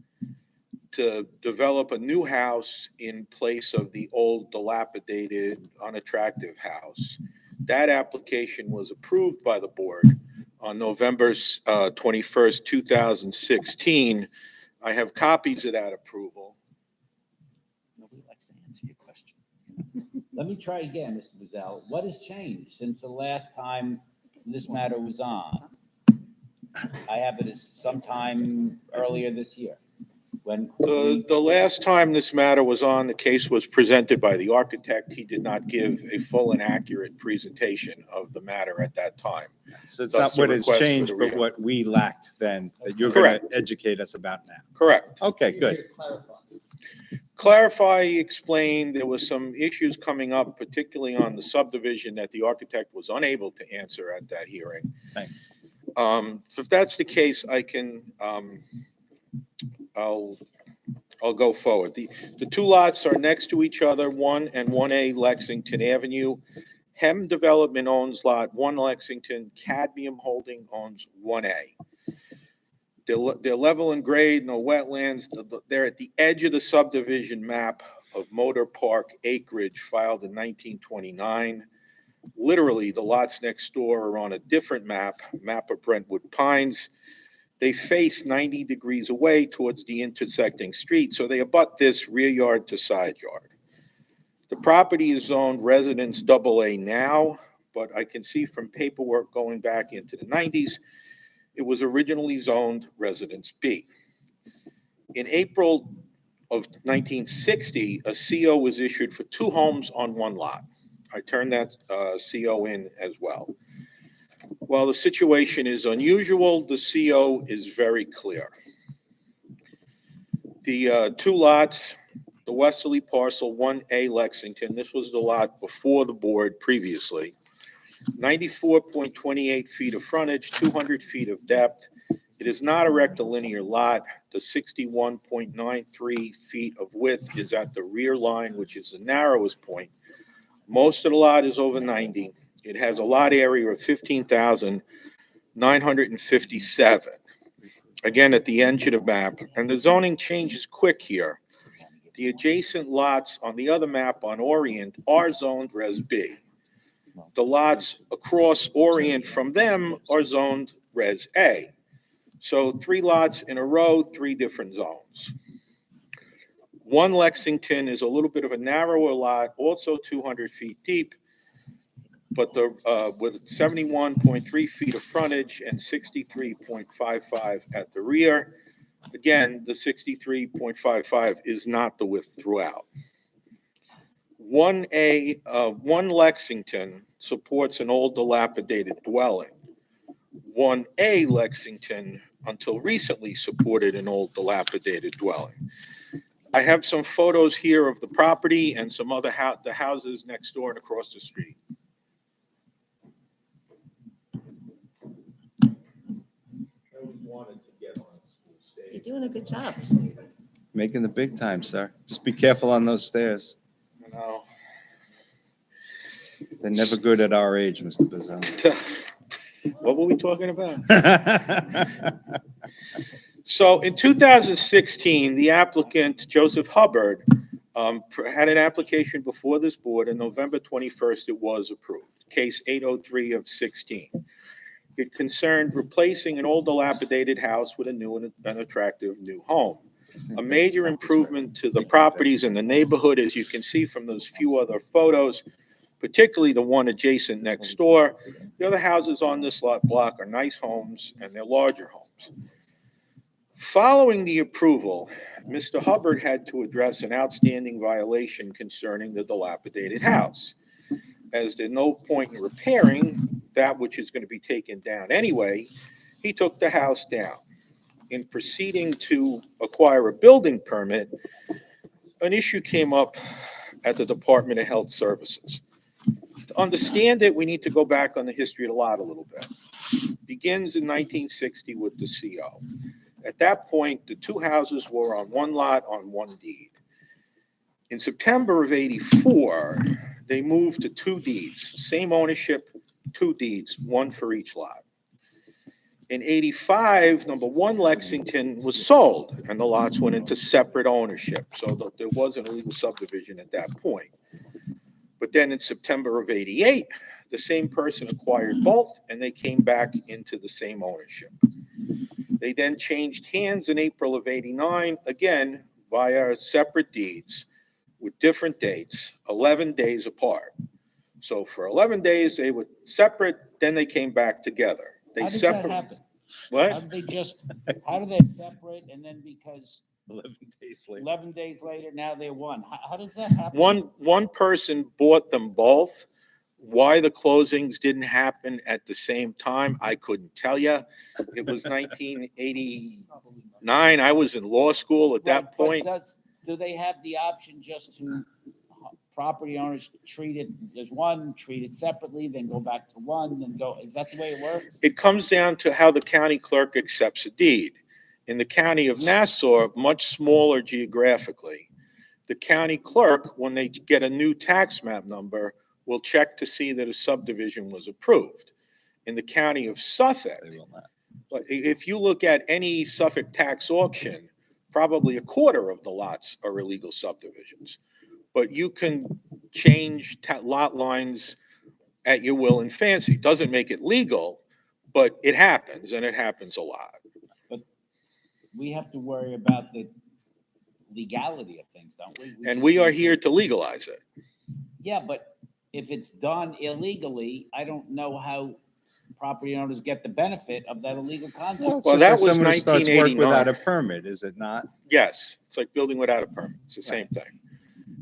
to develop a new house in place of the old dilapidated, unattractive house. That application was approved by the board on November 21st, 2016. I have copies of that approval. Nobody likes to answer your question. Let me try again, Mr. Bazell. What has changed since the last time this matter was on? I have it as sometime earlier this year. When The last time this matter was on, the case was presented by the architect. He did not give a full and accurate presentation of the matter at that time. So it's Thus not the what has request for changed, the but rehearing. what we lacked then, that you're going to Correct. educate us about now. Correct. Okay, good. Clarify, explain, there was some issues coming up, particularly on the subdivision that the architect was unable to answer at that hearing. Thanks. If that's the case, I can, I'll go forward. The two lots are next to each other, 1 and 1A Lexington Avenue. Hem Development owns Lot 1 Lexington, Cadmium Holding owns 1A. They're level and grade, no wetlands. They're at the edge of the subdivision map of Motor Park acreage filed in 1929. Literally, the lots next door are on a different map of Brentwood Pines. They face 90 degrees away towards the intersecting street, so they abut this rear yard to side yard. The property is zoned Residence AA now, but I can see from paperwork going back into the 90s, it was originally zoned Residence B. In April of 1960, a CO was issued for 2 homes on 1 lot. I turned that CO in as well. While the situation is unusual, the CO is very clear. The 2 lots, the westerly parcel 1A Lexington, this was the lot before the board previously, 94.28 feet of frontage, 200 feet of depth. It is not a rectilinear lot. The 61.93 feet of width is at the rear line, which is the narrowest point. Most of the lot is over 90. It has a lot area of 15,957. Again, at the edge of the map, and the zoning changes quick here. The adjacent lots on the other map on Orient are zoned Res B. The lots across Orient from them are zoned Res A. So 3 lots in a row, 3 different zones. 1 Lexington is a little bit of a narrower lot, also 200 feet deep, but with 71.3 feet of frontage and 63.55 at the rear. Again, the 63.55 is not the width throughout. 1 Lexington supports an old dilapidated dwelling. 1A Lexington, until recently, supported an old dilapidated dwelling. I have some photos here of the property and some other the houses next door and across the street. You're doing a good job. Making the big time, sir. Just be careful on those stairs. No. They're never good at our age, Mr. Bazell. What were we talking about? So in 2016, the applicant, Joseph Hubbard, had an application before this board. On November 21st, it was approved. Case 803 of 16. It concerned replacing an old dilapidated house with a new and attractive new home. A major improvement to the properties in the neighborhood, as you can see from those few other photos, particularly the one adjacent next door. The other houses on this block are nice homes, and they're larger homes. Following the approval, Mr. Hubbard had to address an outstanding violation concerning the dilapidated house. As there's no point in repairing that which is going to be taken down anyway, he took the house down. In proceeding to acquire a building permit, an issue came up at the Department of Health Services. To understand it, we need to go back on the history of the lot a little bit. Begins in 1960 with the CO. At that point, the 2 houses were on 1 lot on 1 deed. In September of '84, they moved to 2 deeds, same ownership, 2 deeds, 1 for each lot. In '85, number 1 Lexington was sold, and the lots went into separate ownership, so there wasn't a legal subdivision at that point. But then in September of '88, the same person acquired both, and they came back into the same ownership. They then changed hands in April of '89, again via separate deeds with different dates, 11 days apart. So for 11 days, they were separate, then they came back together. How does that happen? What? How do they separate and then because 11 days later. 11 days later, now they're one? How does that happen? One person bought them both. Why the closings didn't happen at the same time, I couldn't tell you. It was 1989. I was in law school at that point. Do they have the option just to property owners treat it as one, treat it separately, then go back to one, then go? Is that the way it works? It comes down to how the county clerk accepts a deed. In the county of Nassau, much smaller geographically, the county clerk, when they get a new tax map number, will check to see that a subdivision was approved. In the county of Suffolk, but if you look at any Suffolk tax auction, probably a quarter of the lots are illegal subdivisions. But you can change lot lines at your will and fancy. Doesn't make it legal, but it happens, and it happens a lot. But we have to worry about the legality of things, don't we? And just we are need here to legalize it. Yeah, but if it's done illegally, I don't know how property owners get the benefit of that illegal conduct. Well, Just that like was someone who starts work 1989. without a permit, is it not? Yes, it's like building without a permit. It's the same thing.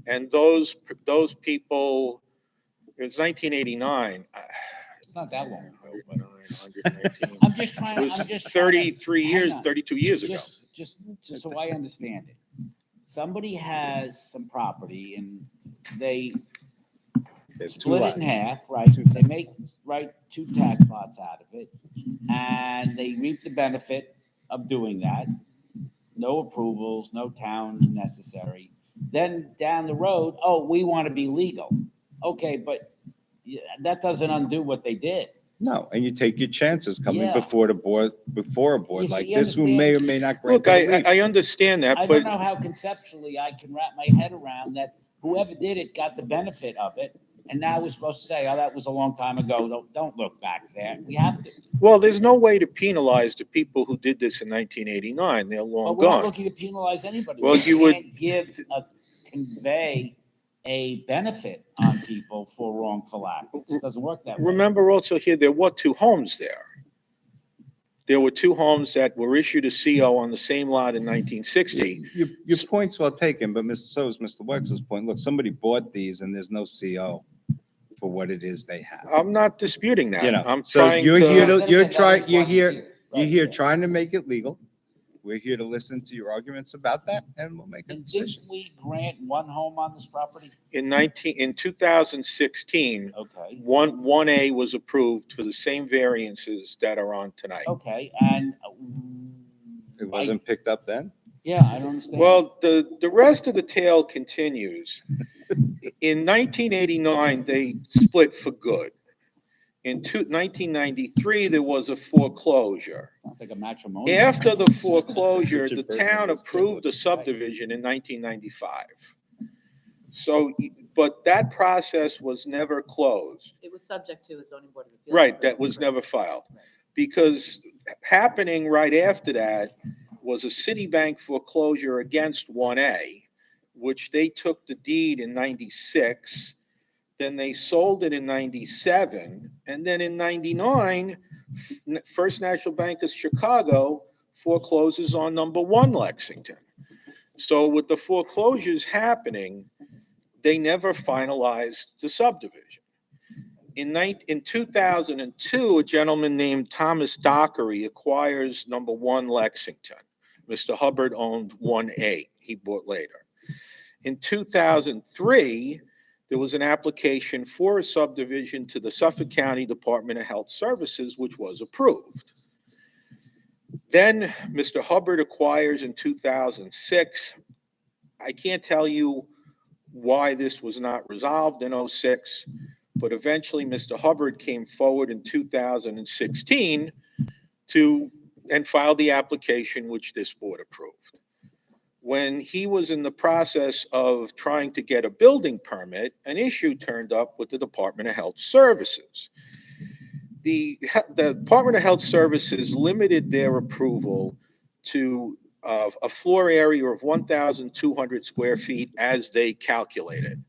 And those people, it was 1989. It's not that long ago. 119. I'm just trying, It I'm was just. 33 hang years, on. 32 years ago. Just so I understand it. Somebody has some property and they There's two split it in lots. half, right? They make, right, 2 tax lots out of it. And they reap the benefit of doing that. No approvals, no town necessary. Then down the road, oh, we want to be legal. Okay, but yeah, that doesn't undo what they did. No, and you take your chances coming Yeah. before a board You like see, this, who may or may not grant Look, the relief. I understand that, I but don't know how conceptually I can wrap my head around that whoever did it got the benefit of it. And now we're supposed to say, oh, that was a long time ago. Don't look back there. We have to. well, there's no way to penalize the people who did this in 1989. They're But long we're not gone. looking to penalize anybody. Well, We you would- can't convey a benefit on people for wrongful act. It just doesn't work that way. Remember also here, there were 2 homes there. There were 2 homes that were issued a CO on the same lot in 1960. Your point's well taken, but so is Mr. Wexler's point. Look, somebody bought these and there's no CO for what it is they have. I'm not disputing that. You know, I'm so trying you're to. here Then to, again, you're that trying, is you're why he's here, here. you're here trying to make it legal. We're here to listen to your arguments about that and we'll make a And decision. didn't we grant 1 home on this property? In 2016, Okay, 1A was approved for the same variances that are on tonight. okay, and. It wasn't picked up then? Yeah, I don't understand. Well, the rest of the tale continues. In 1989, they split for good. In 1993, there was a foreclosure. Sounds like a matrimonial. After the foreclosure, Richard the Bergman town was approved a subdivision in 1995. So, but that process was never closed. It was subject to a zoning board of appeals. Right, that was never filed. Because happening right after that was a Citibank foreclosure against 1A, which they took the deed in 96, then they sold it in 97, and then in 99, First National Bank of Chicago forecloses on number 1 Lexington. So with the foreclosures happening, they never finalized the subdivision. In 2002, a gentleman named Thomas Dockery acquires number 1 Lexington. Mr. Hubbard owned 1A, he bought later. In 2003, there was an application for a subdivision to the Suffolk County Department of Health Services, which was approved. Then Mr. Hubbard acquires in 2006. I can't tell you why this was not resolved in 06, but eventually Mr. Hubbard came forward in 2016 and filed the application which this board approved. When he was in the process of trying to get a building permit, an issue turned up with the Department of Health Services. The Department of Health Services limited their approval to a floor area of 1,200 square feet as they calculated.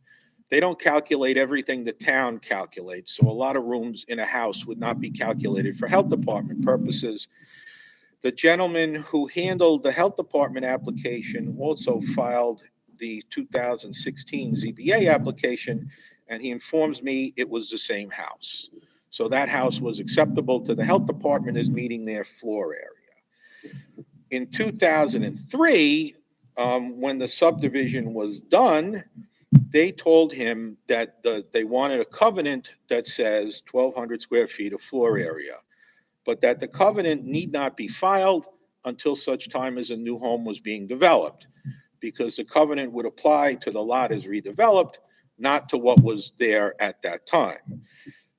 They don't calculate everything the town calculates, so a lot of rooms in a house would not be calculated for health department purposes. The gentleman who handled the health department application also filed the 2016 ZBA application, and he informs me it was the same house. So that house was acceptable to the health department as meeting their floor area. In 2003, when the subdivision was done, they told him that they wanted a covenant that says 1,200 square feet of floor area, but that the covenant need not be filed until such time as a new home was being developed, because the covenant would apply to the lot as redeveloped, not to what was there at that time.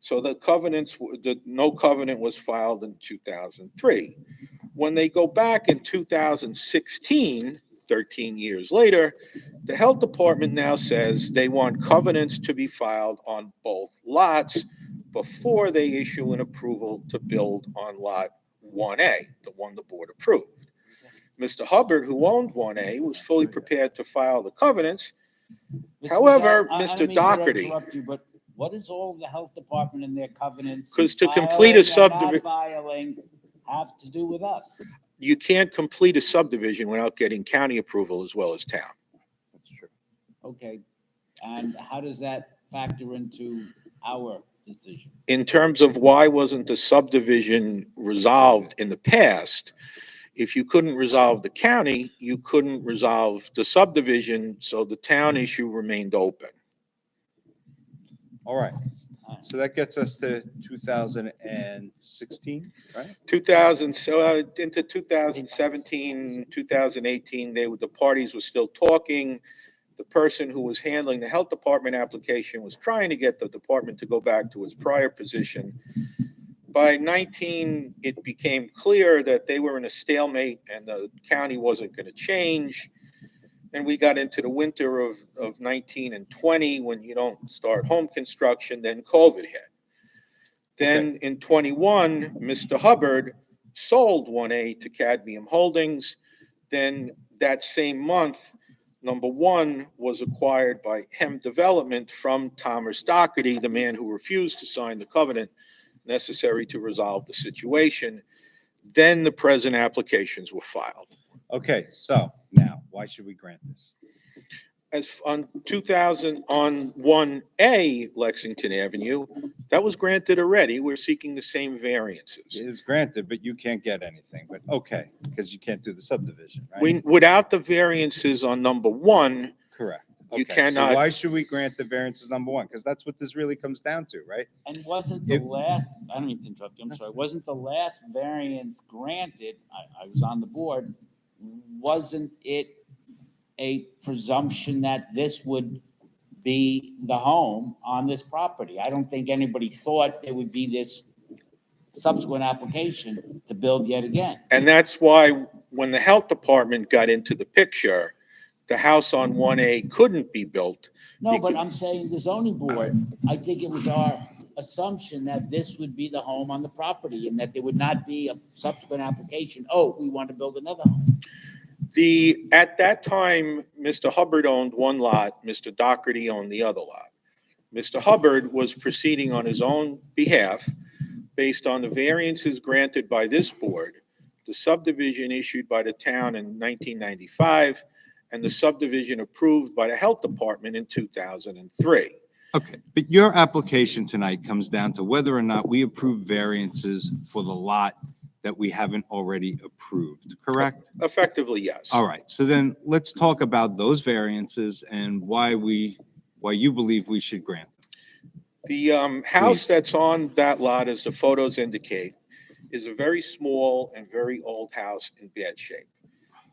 So the covenants, no covenant was filed in 2003. When they go back in 2016, 13 years later, the health department now says they want covenants to be filed on both lots before they issue an approval to build on lot 1A, the one the board approved. Mr. Hubbard, who owned 1A, was fully prepared to file the covenants. However, I Mr. don't mean to Doherty, interrupt you, but what is all of the health department and their covenants? 'Cause to complete a filing and not subdivi- filing have to do with us? you can't complete a subdivision without getting county approval as well as town. Okay, and how does that factor into our decision? In terms of why wasn't the subdivision resolved in the past, if you couldn't resolve the county, you couldn't resolve the subdivision, so the town issue remained open. All right. So that gets us to 2016, right? 2000, so into 2017, 2018, the parties were still talking. The person who was handling the health department application was trying to get the department to go back to its prior position. By 19, it became clear that they were in a stalemate and the county wasn't going to change. And we got into the winter of 19 and 20, when you don't start home construction, then COVID hit. Then in 21, Mr. Hubbard sold 1A to Cadmium Holdings. Then that same month, number 1 was acquired by Hem Development from Thomas Doherty, the man who refused to sign the covenant necessary to resolve the situation. Then the present applications were filed. Okay, so now, why should we grant this? As on 2000, on 1A Lexington Avenue, that was granted already. We're seeking the same variances. It is granted, but you can't get anything, but okay, because you can't do the subdivision, right? Without the variances on number 1, Correct. You Okay, cannot- So why should we grant the variances number 1? Because that's what this really comes down to, right? And wasn't the last, I don't mean to interrupt you, I'm sorry, wasn't the last variance granted, I was on the board, wasn't it a presumption that this would be the home on this property? I don't think anybody thought there would be this subsequent application to build yet again. And that's why when the health department got into the picture, the house on 1A couldn't be built. No, but I'm saying the zoning board, I think it was our assumption that this would be the home on the property and that there would not be a subsequent application, oh, we want to build another home. At that time, Mr. Hubbard owned 1 lot, Mr. Doherty owned the other lot. Mr. Hubbard was proceeding on his own behalf based on the variances granted by this board, the subdivision issued by the town in 1995, and the subdivision approved by the health department in 2003. Okay, but your application tonight comes down to whether or not we approve variances for the lot that we haven't already approved, correct? Effectively, yes. All right, so then let's talk about those variances and why you believe we should grant them. The house that's on that lot, as the photos indicate, is a very small and very old house in bad shape.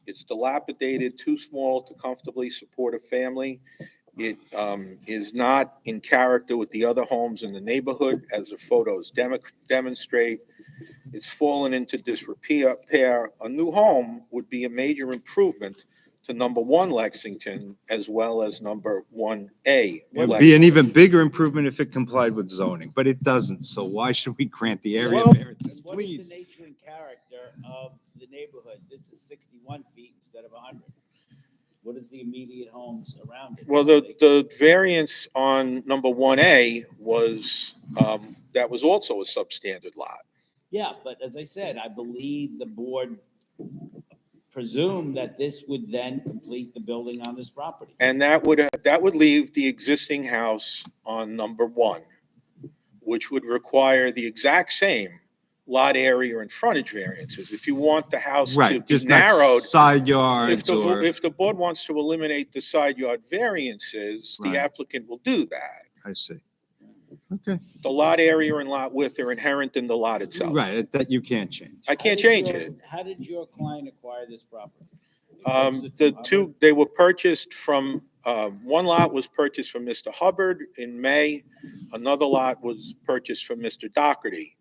It's dilapidated, too small to comfortably support a family. It is not in character with the other homes in the neighborhood, as the photos demonstrate. It's fallen into disrepair. A new home would be a major improvement to number 1 Lexington, as well as number 1A. It would be Lexington. an even bigger improvement if it complied with zoning, but it doesn't, so why should we grant the area Well, variances, What is please? the nature and character of the neighborhood? This is 61 feet instead of 100. What is the immediate homes around it? Well, the variance on number 1A was, that was also a substandard lot. Yeah, but as I said, I believe the board presumed that this would then complete the building on this property. And that would leave the existing house on number 1, which would require the exact same lot area and frontage variances. If you want the house to Right, be just not narrowed. side yards or, If the board wants to eliminate the side yard variances, the Right. applicant will do that. I see. Okay, The lot area and lot width are inherent in the lot itself. right, that you can't change. I can't change it. How did your client acquire this property? They were purchased from One lot was purchased from Mr. Hubbard in May. Another lot was purchased from Mr. Doherty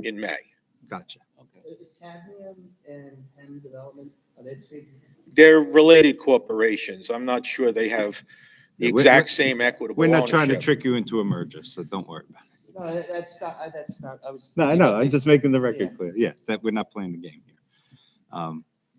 in May. Gotcha. Is Cadmium and Penn Development, are they the same? They're related corporations. I'm not sure they have the Yeah, we're- exact same equitable We're not trying to ownership. trick you into a merger, so don't worry about it. No, that's not, I was. No, I know, I'm just making the record Yeah. clear, yeah, that we're not playing the game here.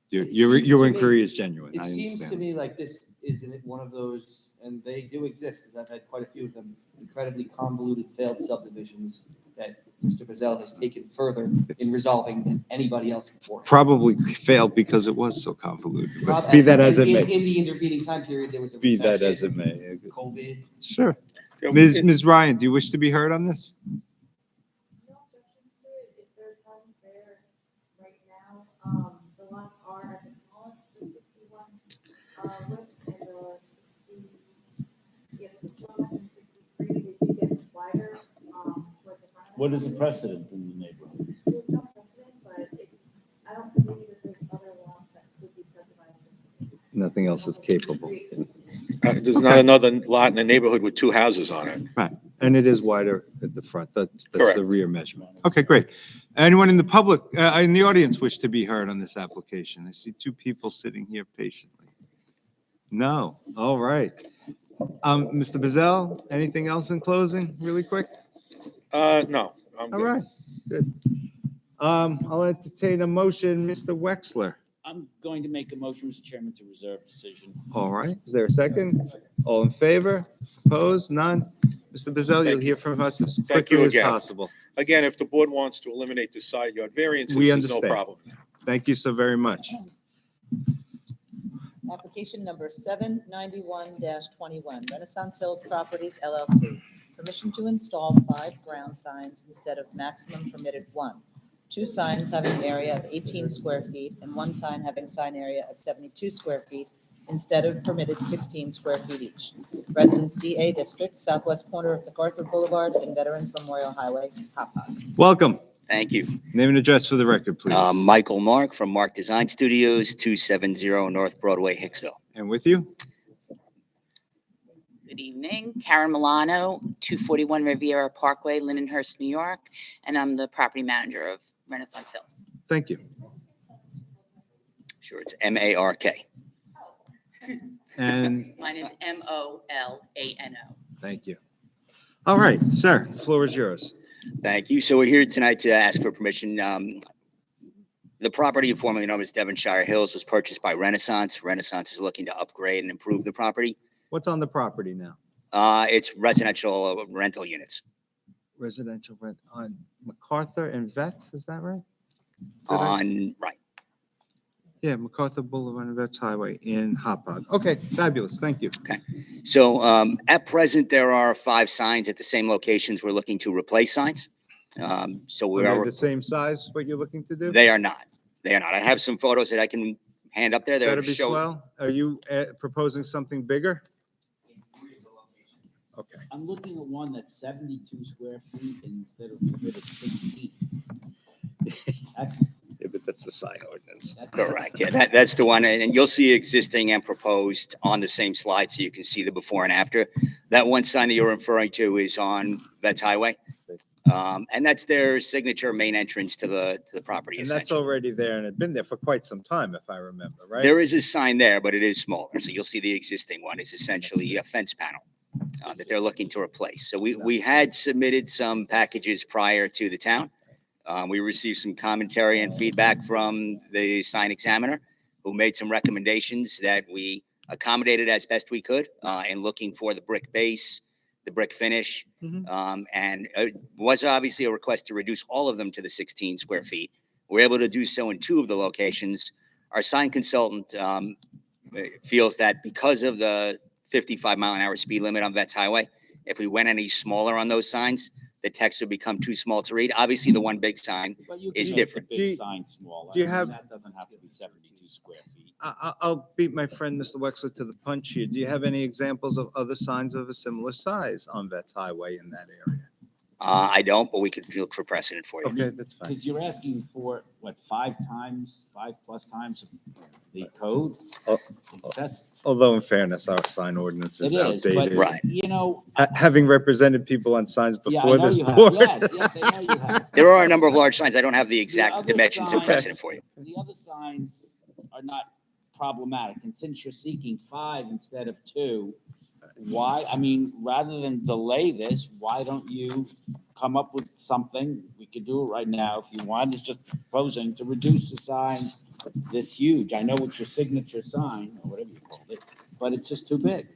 Your, It your, seems your to me- inquiry is genuine, It I seems to understand. me like this isn't it one of those, and they do exist, because I've had quite a few of them, incredibly convoluted failed subdivisions that Mr. Bazell has taken further in resolving than anybody else before. Probably failed because it was so convoluted, but Rob, be that as and it in may, the intervening time period, there was a be that as recession, it may. COVID. Sure. Yeah, Ms. Ryan, do you wish to be heard on this? No objection to it, if there's homes there right now, the lots are at the smallest, the 61, width, and the 60, yeah, the 61 and 63, they do get wider, towards the front. What is the precedent in the neighborhood? There's no precedent, but it's, I don't believe that there's other lots that could be subdivided. Nothing else is capable. There's not another lot in the neighborhood with two houses on it. Right, and it is wider at the front, that's the Correct. rear measurement. Okay, great. Anyone in the public, in the audience wish to be heard on this application? I see two people sitting here patiently. No, all right. Mr. Bazell, anything else in closing, really quick? No. I'm All good. right, good. I'll entertain a motion, Mr. Wexler. I'm going to make a motion, Mr. Chairman, to reserve decision. All right, is there a second? All in favor? Opposed? None? Mr. Bazell, you'll hear from us as Thank quickly you as again. possible. Again, if the board wants to eliminate the side yard variances, We there's no understand. problem. Thank you so very much. Application number 791-21, Renaissance Hills Properties LLC. Permission to install 5 ground signs instead of maximum permitted 1. 2 signs having area of 18 square feet and 1 sign having sign area of 72 square feet instead of permitted 16 square feet each. Residence CA District, southwest corner of MacArthur Boulevard and Veterans Memorial Highway, Hopog. Welcome. Thank you. Name and address for the record, please. Michael Mark from Mark Design Studios, 270 North Broadway, Hicksville. And with you? Good evening, Karen Milano, 241 Riviera Parkway, Lindenhurst, New York, and I'm the property manager of Renaissance Hills. Thank you. Sure, it's M-A-R-K. And Mine is M-O-L-A-N-O. thank you. All right, sir, the floor is yours. Thank you. So we're here tonight to ask for permission. The property formerly known as Devonshire Hills was purchased by Renaissance. Renaissance is looking to upgrade and improve the property. What's on the property now? It's residential rental units. Residential rent on MacArthur and Vets, is that right? Right. Yeah, MacArthur Boulevard and Vets Highway in Hopog. Okay, fabulous, thank you. Okay. So at present, there are 5 signs at the same locations. We're looking to replace signs. So we Are they are, the same size, what you're looking to do? they are not. They are not. I have some photos that I can hand up there. That'd That be show. swell. Are you proposing something bigger? Okay. I'm looking at one that's 72 square feet instead of 16. Yeah, but that's the sign ordinance. Correct. Yeah, that's the one. And you'll see existing and proposed on the same slide, so you can see the before and after. That one sign that you're referring to is on Vets Highway. And that's their signature main entrance to the property. And that's already there and it's been there for quite some time, if I remember, right? There is a sign there, but it is smaller. So you'll see the existing one is essentially a fence panel that they're looking to replace. So we had submitted some packages prior to the town. We received some commentary and feedback from the sign examiner, who made some recommendations that we accommodated as best we could in looking for the brick base, the brick finish. And it was obviously a request to reduce all of them to the 16 square feet. We're able to do so in 2 of the locations. Our sign consultant feels that because of the 55-mile-an-hour speed limit on Vets Highway, if we went any smaller on those signs, the text would become too small to read. Obviously, the one big sign But you is can make the different. big sign smaller. do you I mean, have- That doesn't have to be 72 square feet. I'll beat my friend, Mr. Wexler, to the punch here. Do you have any examples of other signs of a similar size on Vets Highway in that area? I don't, but we could look for precedent for you. Okay, that's fine. Because you're asking for, what, 5 plus times the code? Oh, That's, Although in fairness, our sign ordinance it is is, but, outdated. you know, Having represented people on signs yeah, I before know this you have, board. yes, I know you have. There are a number of large signs. I don't have the exact other dimensions and signs- precedent for you. The other signs are not problematic, and since you're seeking 5 instead of 2, why, I mean, rather than delay this, why don't you come up with something? We could do it right now if you want. It's just proposing to reduce the sign this huge. I know it's your signature sign, or whatever you call it, but it's just too big.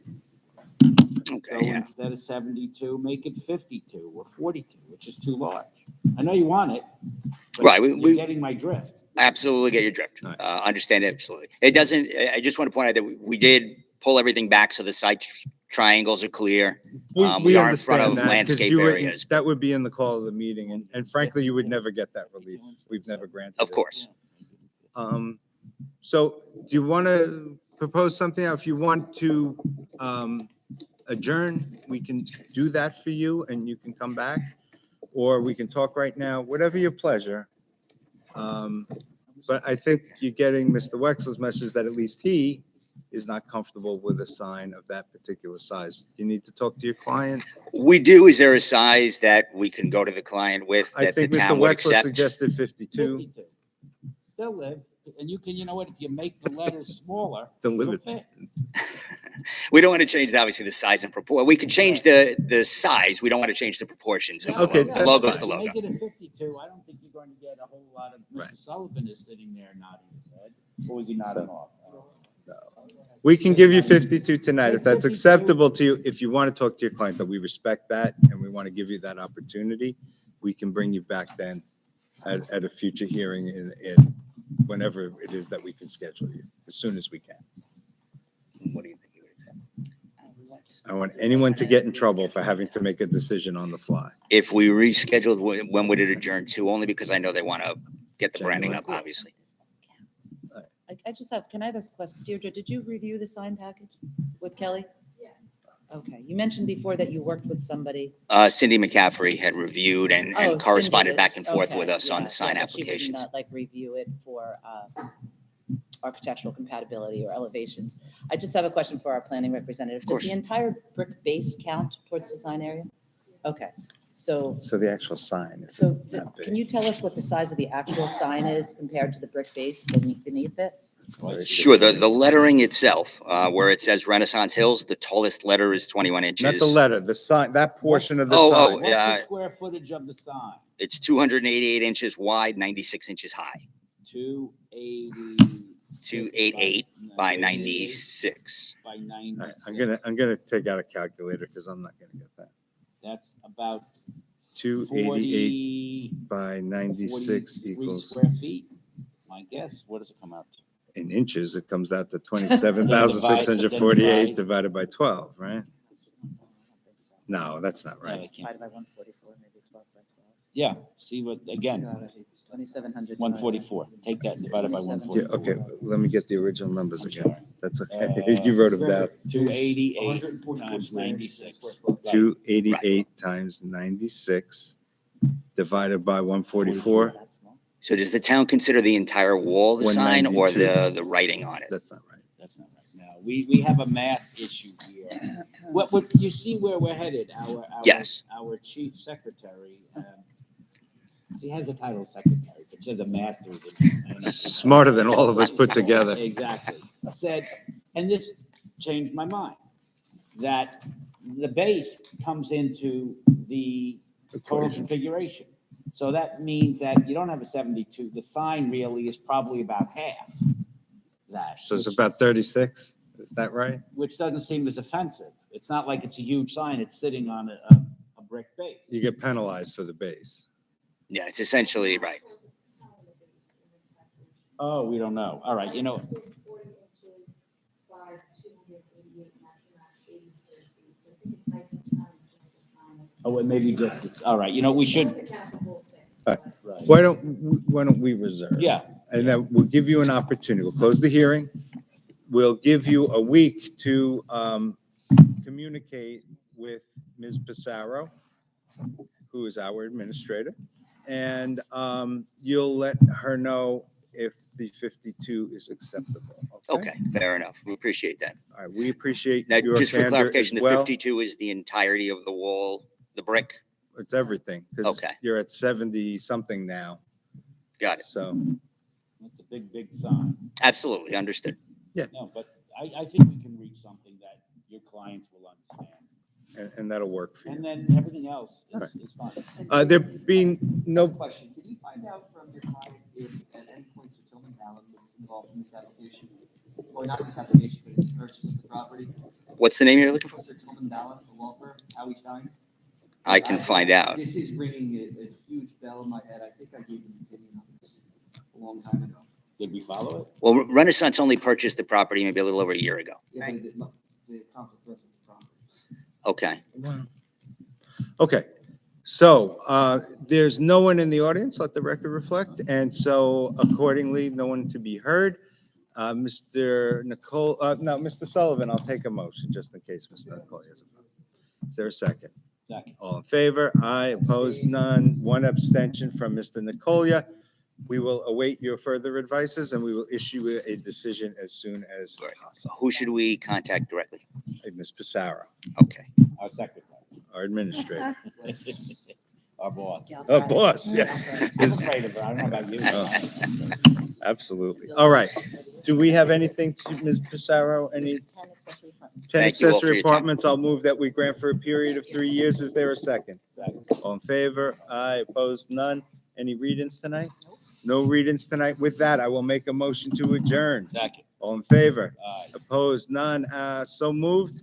Okay, So yeah. instead of 72, make it 52 or 42, which is too large. I know you want it, but Right, you're getting my drift. Absolutely get your drift. Understand it, absolutely. It doesn't, I just want to point out that we did pull everything back so the side triangles are clear. We are in front of understand that, 'cause landscape you wouldn't- areas. That would be in the call of the meeting, and frankly, you would never get that relief. We've never granted it. Of course. So do you want to propose something? If you want to adjourn, we can do that for you and you can come back. Or we can talk right now, whatever your pleasure. But I think you're getting Mr. Wexler's message that at least he is not comfortable with a sign of that particular size. You need to talk to your client. We do. Is there a size that we can go to the client with I that the think Mr. town would Wexler accept? suggested 52. 52. They'll live, and you can, you know what, if you make the letters smaller, They'll it'll live fit. We don't want to change, obviously, the size and proportion. We could change the size. We don't want to change the proportions. Yeah, Okay, The that's logo's fine. the logo. Make it a 52, I don't think you're going to get a whole lot of, Mr. Sullivan is sitting there nodding his head. Or is he nodding off? We can give you 52 tonight if that's acceptable to you. If you want to talk to your client, but we respect that and we want to give you that opportunity, we can bring you back then at a future hearing in whenever it is that we can schedule you, as soon as we can. What do you think you would accept? I don't want anyone to get in trouble for having to make a decision on the fly. If we rescheduled, when would it adjourn to? Only because I know they want to get the branding up, obviously. I just have, can I have a question? Deirdre, did you review the sign package with Kelly? Yes. Okay, you mentioned before that you worked with somebody. Cindy McCaffrey had reviewed Oh, and Cindy corresponded did. back and forth Okay, with us on yeah, the sign yeah, but she applications. did not like review it for architectural compatibility or elevations. I just have a question for our planning representative. Does course. the entire brick base count towards the sign area? Okay, so, So the actual sign is so not big. can you tell us what the size of the actual sign is compared to the brick base beneath it? Sure, the lettering itself, where it says Renaissance Hills, the tallest letter is 21 inches. Not the letter, the sign, that portion of the Oh, sign. What's the square footage of the sign? It's 288 inches wide, 96 inches high. 280. 288 by 96. By All 90. right, I'm gonna take out a calculator because I'm not gonna get that. That's about 288 40. by 96 43 equals, square feet. My guess, what does it come out to? in inches, it comes out to 27,648 divided by 12, right? No, that's not right. Divided by 144, maybe 12 by 12. Yeah, see what, again, 2,700. 144. Take that divided by Yeah, 144. okay, let me get the original numbers again. That's okay. You wrote them down. 288 times 96. 288 times 96 divided by 144. So does the town consider the entire wall the sign or 192. the writing on it? That's not right. That's not right. No, we have a math issue here. What, you see where we're headed, Yes. Our chief secretary, he has the title of secretary, but she has a master's in. Smarter than all of us put together. Exactly. Said, and this changed my mind, that the base comes into the total configuration. So that means that you don't have a 72. The sign really is probably about half that. So it's about 36, is that right? Which doesn't seem as offensive. It's not like it's a huge sign. It's sitting on a brick base. You get penalized for the base. Yeah, it's essentially right. Oh, we don't know. All right, you know. 40 inches by 288, max 80 square feet. So I think it might be just a sign of the Oh, it may be just, all right, you know, we should. Doesn't count the whole thing. All right. Right. Why don't we reserve? Yeah. And then we'll give you an opportunity. We'll close the hearing. We'll give you a week to communicate with Ms. Pissarro, who is our administrator, and you'll let her know if the 52 is acceptable. Okay, fair enough. We appreciate that. All right, we appreciate Now, your just for candor as clarification, the well. 52 is the entirety of the wall, the brick? It's everything, because Okay. you're at 70-something now, Got it. so, That's a big, big sign. Absolutely, understood. No, but I think we can reach something that your clients will understand. and that'll work for you. And then everything else is fine. There being no, Question, can you find out from your client if at any point Sir Tilman Allen was involved in this application? Or not this application, but in the purchase of the property? What's the name you're looking for? Sir Tilman Allen, the law firm, Howie Stein? I can find out. This is ringing a huge bell in my head. I think I gave an opinion on this a long time ago. Did we follow it? Well, Renaissance only purchased the property maybe a little over a year ago. Yeah, but the conflict with the property. Okay. okay. So there's no one in the audience, let the record reflect, and so accordingly, no one to be heard. Mr. Sullivan, I'll take a motion just in case Mr. Nicole has a vote. Is there a second? Second. All in favor? Aye, opposed, none. One abstention from Mr. Nicolia. We will await your further advices and we will issue a decision as soon as possible. Who should we contact directly? Ms. Pissarro, Okay. Our secretary. our administrator. Our boss. Oh, boss, yes. I'm afraid of her. I don't know about you. Oh, absolutely. All right. Do we have anything to Ms. Pissarro? Any 10 Thank you all for accessory your time. apartments? I'll move that we grant for a period of 3 years. Is there a second? All in favor? Aye, opposed, none. Any read-ins tonight? No read-ins tonight. With that, I will make a motion to adjourn. Second. All in favor? Aye. Opposed, none. So moved.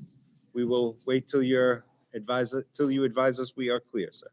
We will wait till you advise us we are clear, sir.